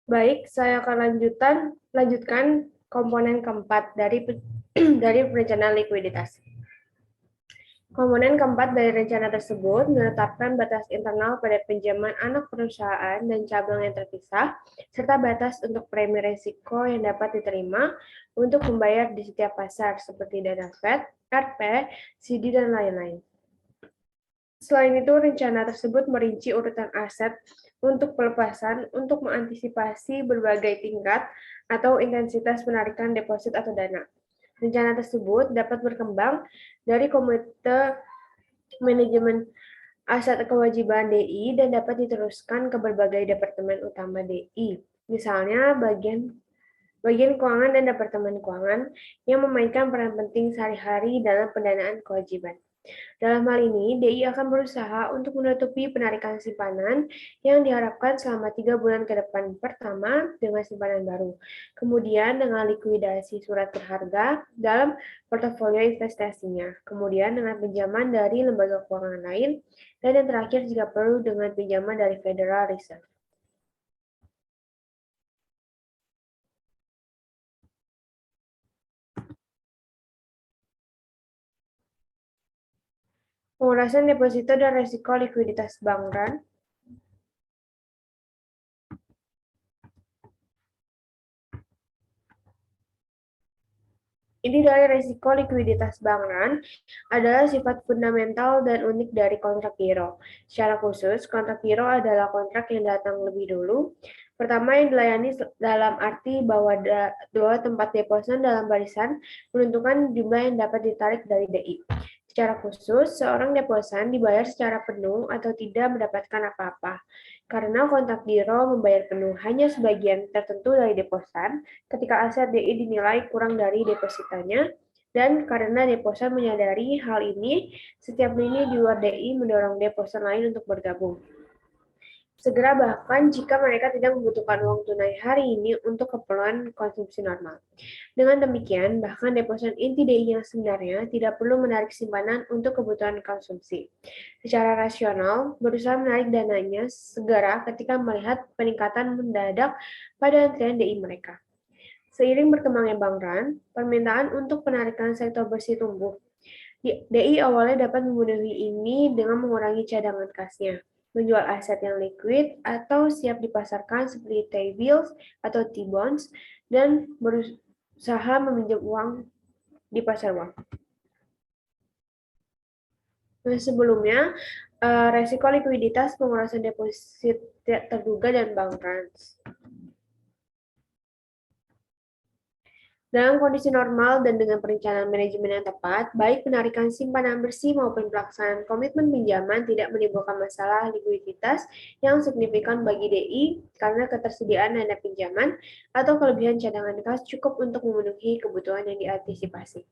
Baik, saya akan lanjutkan komponen keempat dari perencanaan likuiditas. Komponen keempat dari rencana tersebut menetapkan batas internal pada pinjaman anak perusahaan dan cabang yang terpisah, serta batas untuk premi risiko yang dapat diterima untuk membayar di setiap pasar, seperti dana Fed, RP, CD, dan lain-lain. Selain itu, rencana tersebut merinci urutan aset untuk pelepasan untuk mengantisipasi berbagai tingkat atau intensitas penarikan deposit atau dana. Rencana tersebut dapat berkembang dari komite manajemen aset kewajiban DI dan dapat diteruskan ke berbagai departemen utama DI. Misalnya bagian keuangan dan departemen keuangan yang memainkan peran penting sehari-hari dalam pendanaan kewajiban. Dalam hal ini, DI akan berusaha untuk menutupi penarikan simpanan yang diharapkan selama 3 bulan ke depan. Pertama, dengan simpanan baru. Kemudian dengan likuidasi surat berharga dalam portofolio investasinya. Kemudian dengan pinjaman dari lembaga keuangan lain. Dan yang terakhir jika perlu dengan pinjaman dari Federal Reserve. Pengurasan deposito dan resiko likuiditas bank run. Inti dari resiko likuiditas bank run adalah sifat fundamental dan unik dari kontrak giro. Secara khusus, kontrak giro adalah kontrak yang datang lebih dulu. Pertama, yang dilayani dalam arti bahwa dua tempat deposan dalam barisan menentukan jumlah yang dapat ditarik dari DI. Secara khusus, seorang deposan dibayar secara penuh atau tidak mendapatkan apa-apa. Karena kontrak giro membayar penuh hanya sebagian tertentu dari deposan ketika aset DI dinilai kurang dari depositanya, dan karena deposan menyadari hal ini, setiap lini di luar DI mendorong deposan lain untuk bergabung. Segera bahkan jika mereka tidak membutuhkan uang tunai hari ini untuk keperluan konsumsi normal. Dengan demikian, bahkan deposan inti DI yang sebenarnya tidak perlu menarik simpanan untuk kebutuhan konsumsi. Secara rasional, berusaha menarik dananya segera ketika melihat peningkatan mendadak pada antrian DI mereka. Seiring berkembangnya bank run, permintaan untuk penarikan sektor bersih tumbuh. DI awalnya dapat memenuhi ini dengan mengurangi cadangan kasnya, menjual aset yang liquid atau siap dipasarkan seperti T-bills atau T-bonds, dan berusaha meminjam uang di pasar uang. Sebelumnya, resiko likuiditas, pengurasan deposit terduga, dan bank runs. Dalam kondisi normal dan dengan perencanaan manajemen yang tepat, baik penarikan simpanan bersih maupun pelaksanaan komitmen pinjaman tidak menimbulkan masalah likuiditas yang signifikan bagi DI karena ketersediaan dana pinjaman atau kelebihan cadangan kas cukup untuk memenuhi kebutuhan yang diantisipasi.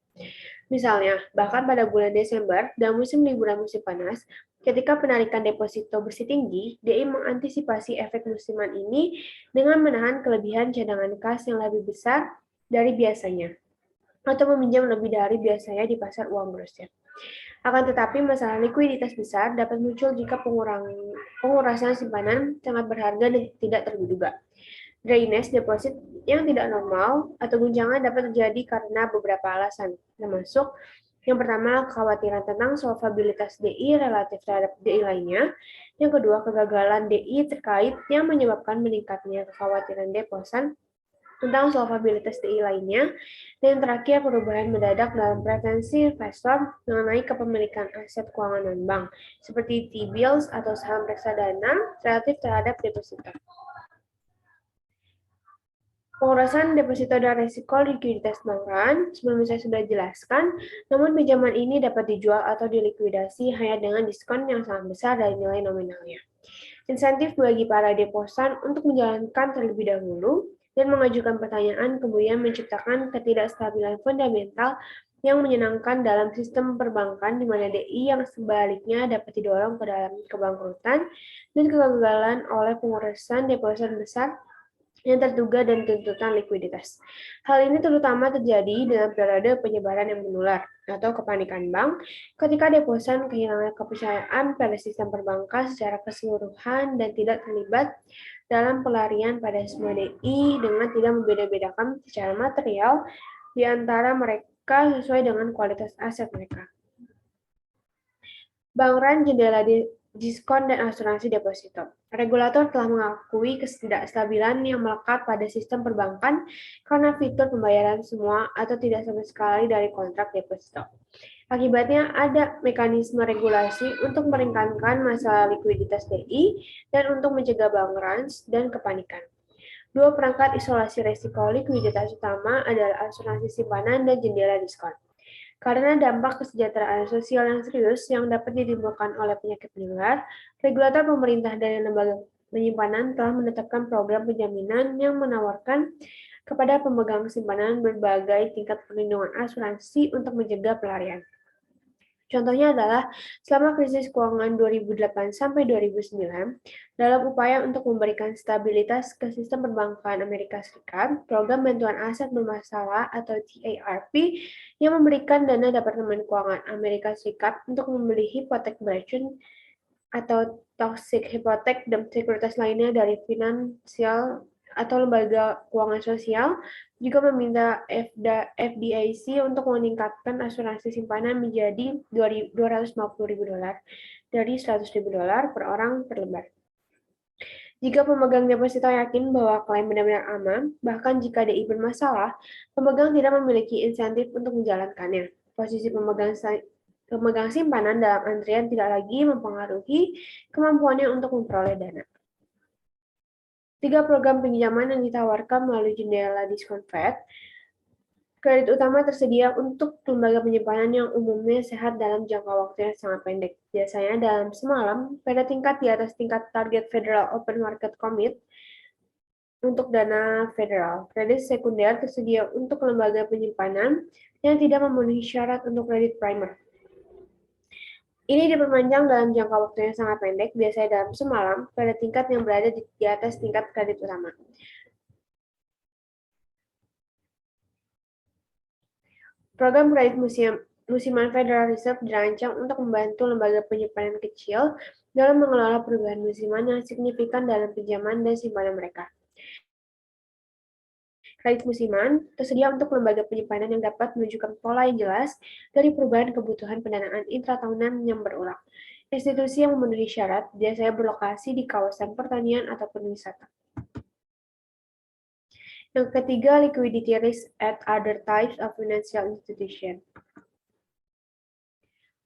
Misalnya, bahkan pada bulan Desember dan musim liburan musim panas, ketika penarikan deposito bersih tinggi, DI mengantisipasi efek musiman ini dengan menahan kelebihan cadangan kas yang lebih besar dari biasanya, atau meminjam lebih dari biasanya di pasar uang grosir. Akan tetapi, masalah likuiditas besar dapat muncul jika pengurasan simpanan sangat berharga dan tidak terduga. Drainage deposit yang tidak normal atau guncangan dapat terjadi karena beberapa alasan, termasuk yang pertama, kekhawatiran tentang solvabilitas DI relatif terhadap DI lainnya. Yang kedua, kegagalan DI terkait yang menyebabkan meningkatnya kekhawatiran deposan tentang solvabilitas DI lainnya, dan yang terakhir perubahan mendadak dalam preferensi investor mengenai kepemilikan aset keuangan non-bank, seperti T-bills atau saham reksadana relatif terhadap deposito. Pengurasan deposito dan risiko likuiditas bank run, sebelumnya saya sudah jelaskan, namun pinjaman ini dapat dijual atau dilikuidasi hanya dengan diskon yang sangat besar dari nilai nominalnya. Insentif bagi para deposan untuk menjalankan terlebih dahulu dan mengajukan pertanyaan kemudian menciptakan ketidakstabilan fundamental yang menyenangkan dalam sistem perbankan di mana DI yang sebaliknya dapat didorong ke dalam kebangkrutan dan kegagalan oleh pengurasan deposan besar yang terduga dan tuntutan likuiditas. Hal ini terutama terjadi dalam periode penyebaran yang menular atau kepanikan bank ketika deposan kehilangan kepercayaan pada sistem perbankan secara keseluruhan dan tidak terlibat dalam pelarian pada semua DI dengan tidak membeda-bedakan secara material di antara mereka sesuai dengan kualitas aset mereka. Bank run, jendela diskon, dan asuransi deposito. Regulator telah mengakui ketidakstabilan yang melekat pada sistem perbankan karena fitur pembayaran semua atau tidak sama sekali dari kontrak deposito. Akibatnya ada mekanisme regulasi untuk meringankan masalah likuiditas DI dan untuk mencegah bank runs dan kepanikan. Dua perangkat isolasi risiko likuiditas utama adalah asuransi simpanan dan jendela diskon. Karena dampak kesejahteraan sosial yang serius yang dapat ditimbulkan oleh penyakit menular, regulator pemerintah dan lembaga penyimpanan telah menetapkan program penjaminan yang menawarkan kepada pemegang simpanan berbagai tingkat perlindungan asuransi untuk mencegah pelarian. Contohnya adalah selama krisis keuangan 2008 sampai 2009, dalam upaya untuk memberikan stabilitas ke sistem perbankan Amerika Serikat, program bantuan aset bermasalah atau TARP yang memberikan dana Departemen Keuangan Amerika Serikat untuk membeli hipotek beracun atau toxic hipotek dan sekuritas lainnya dari finansial atau lembaga keuangan sosial, juga meminta FDIC untuk meningkatkan asuransi simpanan menjadi $250.000 dari $100.000 per orang per lembar. Jika pemegang deposito yakin bahwa klaim benar-benar aman, bahkan jika DI bermasalah, pemegang tidak memiliki insentif untuk menjalankannya. Posisi pemegang simpanan dalam antrian tidak lagi mempengaruhi kemampuannya untuk memperoleh dana. 3 program pinjaman yang ditawarkan melalui jendela diskon Fed. Kredit utama tersedia untuk lembaga penyimpanan yang umumnya sehat dalam jangka waktu yang sangat pendek, biasanya dalam semalam pada tingkat di atas tingkat target Federal Open Market Commit untuk dana federal. Kredit sekunder tersedia untuk lembaga penyimpanan yang tidak memenuhi syarat untuk kredit primer. Ini diperpanjang dalam jangka waktu yang sangat pendek, biasanya dalam semalam, pada tingkat yang berada di atas tingkat kredit utama. Program kredit musiman Federal Reserve dirancang untuk membantu lembaga penyimpanan kecil dalam mengelola perubahan musiman yang signifikan dalam pinjaman dan simpanan mereka. Kredit musiman tersedia untuk lembaga penyimpanan yang dapat menunjukkan pola yang jelas dari perubahan kebutuhan pendanaan intratahunan yang berulang. Institusi yang memenuhi syarat biasanya berlokasi di kawasan pertanian ataupun wisata. Yang ketiga, liquidity risk at other types of financial institution.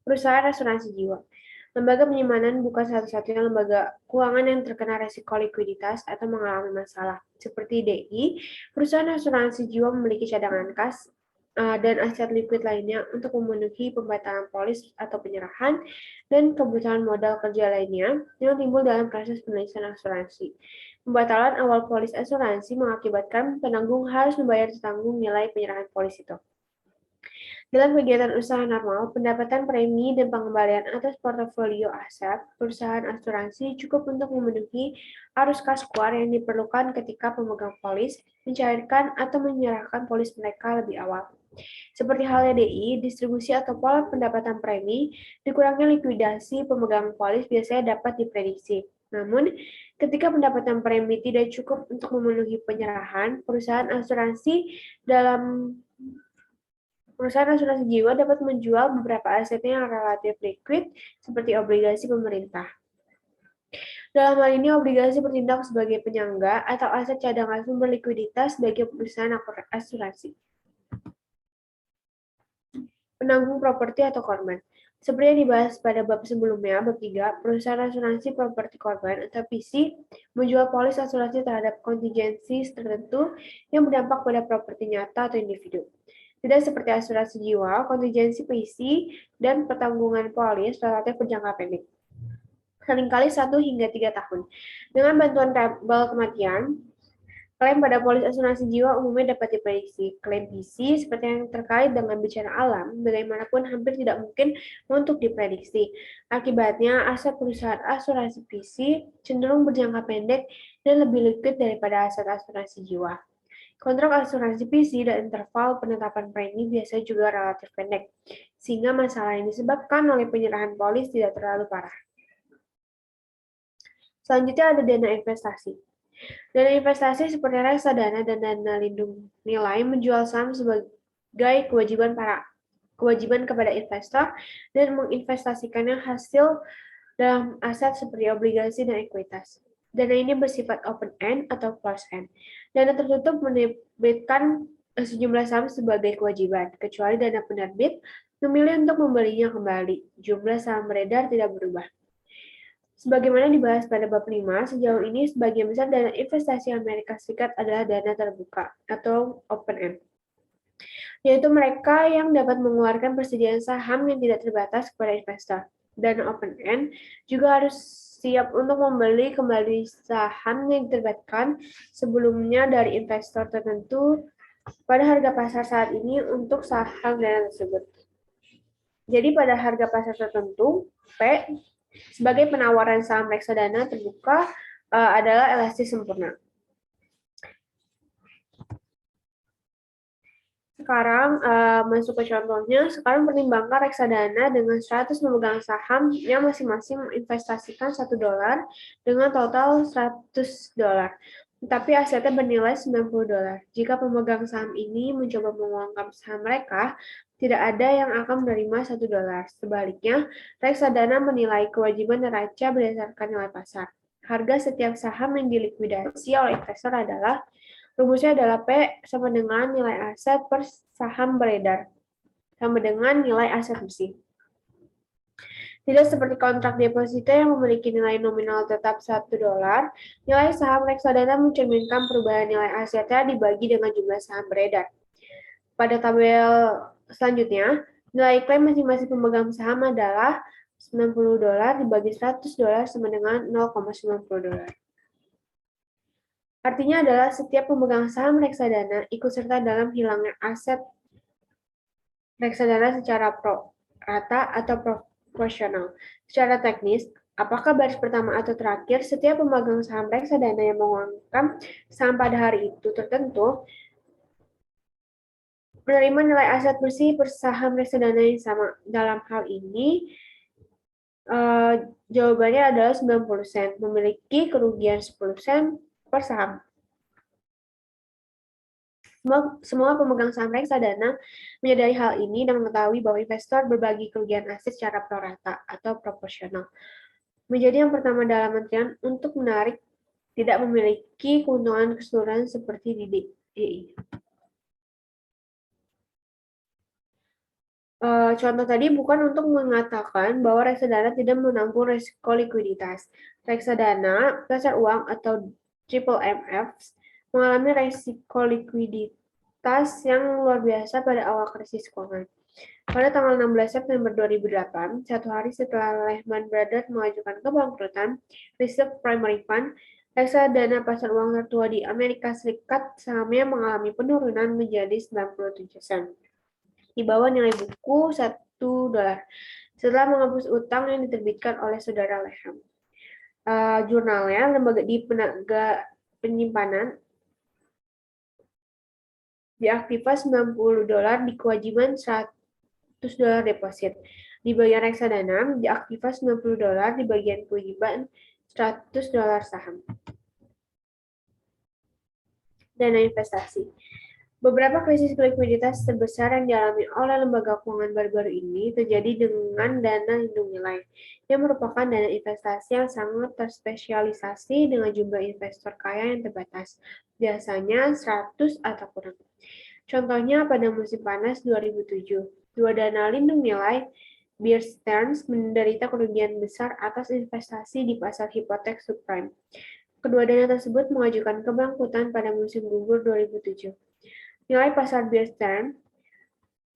Perusahaan asuransi jiwa. Lembaga penyimpanan bukan satu-satunya lembaga keuangan yang terkena resiko likuiditas atau mengalami masalah. Seperti DI, perusahaan asuransi jiwa memiliki cadangan kas dan aset likuid lainnya untuk memenuhi pembatalan polis atau penyerahan dan kebutuhan modal kerja lainnya yang timbul dalam proses penulisan asuransi. Pembatalan awal polis asuransi mengakibatkan penanggung harus membayar setanggung nilai penyerahan polis itu. Dalam kegiatan usaha normal, pendapatan premi dan pengembalian atas portofolio aset perusahaan asuransi cukup untuk memenuhi arus kas keluar yang diperlukan ketika pemegang polis mencairkan atau menyerahkan polis mereka lebih awal. Seperti halnya DI, distribusi atau pola pendapatan premi, dikurangnya likuidasi pemegang polis biasanya dapat diprediksi. Namun, ketika pendapatan premi tidak cukup untuk memenuhi penyerahan, perusahaan asuransi jiwa dapat menjual beberapa asetnya yang relatif liquid, seperti obligasi pemerintah. Dalam hal ini, obligasi bertindak sebagai penyangga atau aset cadangan sumber likuiditas bagi perusahaan asuransi. Penanggung properti atau korban. Seperti yang dibahas pada bab sebelumnya, bab 3, perusahaan asuransi properti korban atau PC menjual polis asuransi terhadap kontingensi tertentu yang berdampak pada properti nyata atau individu. Tidak seperti asuransi jiwa, kontingensi PC dan pertanggungan polis relatif berjangka pendek, seringkali 1 hingga 3 tahun. Dengan bantuan tabel kematian, klaim pada polis asuransi jiwa umumnya dapat diprediksi. Klaim PC seperti yang terkait dengan bencana alam, bagaimanapun hampir tidak mungkin untuk diprediksi. Akibatnya, aset perusahaan asuransi PC cenderung berjangka pendek dan lebih liquid daripada aset asuransi jiwa. Kontrak asuransi PC dan interval penetapan premi biasanya juga relatif pendek, sehingga masalah yang disebabkan oleh penyerahan polis tidak terlalu parah. Selanjutnya ada dana investasi. Dana investasi seperti reksadana dan dana lindung nilai menjual saham sebagai kewajiban kepada investor dan menginvestasikannya hasil dalam aset seperti obligasi dan ekuitas. Dana ini bersifat open-end atau closed-end. Dana tertutup menerbitkan sejumlah saham sebagai kewajiban, kecuali dana penerbit memilih untuk membelinya kembali. Jumlah saham beredar tidak berubah. Sebagaimana dibahas pada bab 5, sejauh ini sebagian besar dana investasi Amerika Serikat adalah dana terbuka atau open-end, yaitu mereka yang dapat mengeluarkan persediaan saham yang tidak terbatas kepada investor. Dana open-end juga harus siap untuk membeli kembali saham yang diterbitkan sebelumnya dari investor tertentu pada harga pasar saat ini untuk saham dana tersebut. Jadi pada harga pasar tertentu, P sebagai penawaran saham reksadana terbuka adalah elastis sempurna. Sekarang masuk ke contohnya, sekarang pertimbangkan reksadana dengan 100 pemegang saham yang masing-masing menginvestasikan $1 dengan total $100. Tetapi asetnya bernilai $90. Jika pemegang saham ini mencoba menguangkan saham mereka, tidak ada yang akan menerima $1. Sebaliknya, reksadana menilai kewajiban neraca berdasarkan nilai pasar. Harga setiap saham yang dilikuidasi oleh investor adalah rumusnya adalah P sama dengan nilai aset per saham beredar, sama dengan nilai aset bersih. Tidak seperti kontrak deposito yang memiliki nilai nominal tetap $1, nilai saham reksadana mencerminkan perubahan nilai asetnya dibagi dengan jumlah saham beredar. Pada tabel selanjutnya, nilai klaim masing-masing pemegang saham adalah $90 dibagi $100 sama dengan $0,90. Artinya adalah setiap pemegang saham reksadana ikut serta dalam hilangnya aset reksadana secara pro rata atau proporsional. Secara teknis, apakah baris pertama atau terakhir, setiap pemegang saham reksadana yang menguangkan saham pada hari itu tertentu menerima nilai aset bersih per saham reksadana yang sama. Dalam hal ini, jawabannya adalah 90%, memiliki kerugian 10% per saham. Semua pemegang saham reksadana menyadari hal ini dan mengetahui bahwa investor berbagi kerugian aset secara pro rata atau proporsional. Menjadi yang pertama dalam antrian untuk menarik tidak memiliki keuntungan keseluruhan seperti di DI. Contoh tadi bukan untuk mengatakan bahwa reksadana tidak menanggung risiko likuiditas. Reksadana, pasar uang atau triple MF mengalami risiko likuiditas yang luar biasa pada awal krisis keuangan. Pada tanggal 16 September 2008, satu hari setelah Lehman Brothers mengajukan kebangkrutan, Reserve Primary Fund, reksadana pasar uang tertua di Amerika Serikat, sahamnya mengalami penurunan menjadi 97 sen. Di bawah nilai buku $1 setelah menghapus utang yang diterbitkan oleh saudara Lehman. Jurnalnya, lembaga di penaga penyimpanan diaktifas $90 di kewajiban $100 deposit. Di bagian reksadana, diaktifas $90 di bagian kewajiban $100 saham. Dana investasi. Beberapa krisis likuiditas terbesar yang dialami oleh lembaga keuangan baru-baru ini terjadi dengan dana lindung nilai, yang merupakan dana investasi yang sangat terspesialisasi dengan jumlah investor kaya yang terbatas, biasanya 100 atau kurang. Contohnya pada musim panas 2007, dua dana lindung nilai, Bear Stearns, menderita kerugian besar atas investasi di pasar hipotek subprime. Kedua dana tersebut mengajukan kebangkrutan pada musim gugur 2007. Nilai pasar Bear Stearns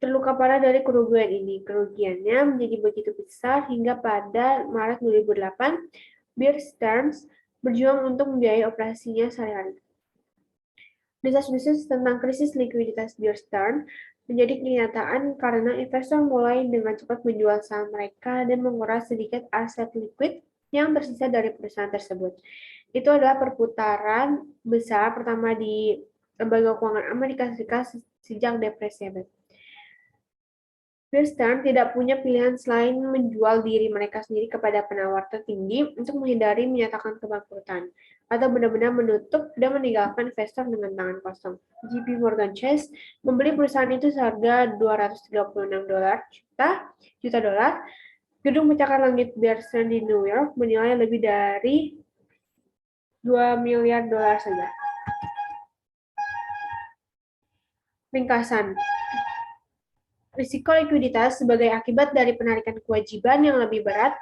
terluka parah dari kerugian ini. Kerugiannya menjadi begitu besar hingga pada Maret 2008, Bear Stearns berjuang untuk membiayai operasinya sehari-hari. Desas-desus tentang krisis likuiditas Bear Stearns menjadi kenyataan karena investor mulai dengan cepat menjual saham mereka dan menguras sedikit aset likuid yang tersisa dari perusahaan tersebut. Itu adalah perputaran besar pertama di lembaga keuangan Amerika Serikat sejak depresi abad. Bear Stearns tidak punya pilihan selain menjual diri mereka sendiri kepada penawar tertinggi untuk menghindari menyatakan kebangkrutan, atau benar-benar menutup dan meninggalkan investor dengan tangan kosong. JP Morgan Chase membeli perusahaan itu seharga $236 juta dolar. Gedung pencakar langit Bear Stearns di New York menilai lebih dari $2 miliar saja. Ringkasan. Risiko likuiditas sebagai akibat dari penarikan kewajiban yang lebih berat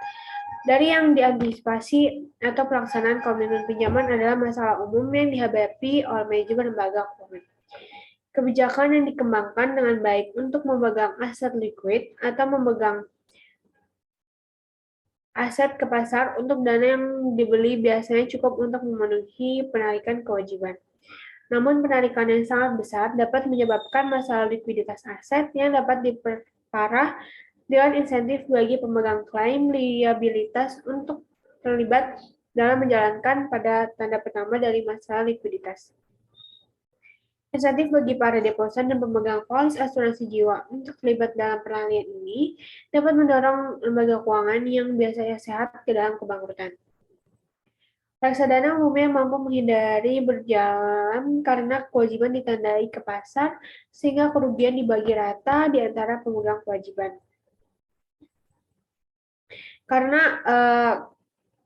dari yang diantisipasi atau pelaksanaan komitmen pinjaman adalah masalah umum yang dihadapi oleh manajemen lembaga keuangan. Kebijakan yang dikembangkan dengan baik untuk memegang aset likuid atau memegang aset ke pasar untuk dana yang dibeli biasanya cukup untuk memenuhi penarikan kewajiban. Namun penarikan yang sangat besar dapat menyebabkan masalah likuiditas aset yang dapat diperparah dengan insentif bagi pemegang klaim liabilitas untuk terlibat dalam menjalankan pada tanda pertama dari masalah likuiditas. Insentif bagi para deposan dan pemegang polis asuransi jiwa untuk terlibat dalam peralihan ini dapat mendorong lembaga keuangan yang biasanya sehat ke dalam kebangkrutan. Reksadana umumnya mampu menghindari berjalan karena kewajiban ditandai ke pasar, sehingga kerugian dibagi rata di antara pemegang kewajiban. Karena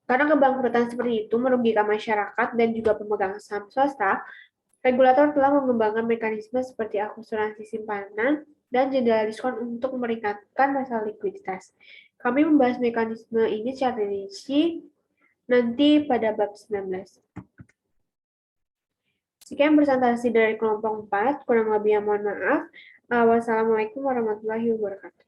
kebangkrutan seperti itu merugikan masyarakat dan juga pemegang saham swasta, regulator telah mengembangkan mekanisme seperti asuransi simpanan dan jendela diskon untuk meringankan masalah likuiditas. Kami membahas mekanisme ini secara rinci nanti pada bab 19. Sekian presentasi dari kelompok 4, kurang lebihnya mohon maaf. Wassalamualaikum warahmatullahi wabarakatuh.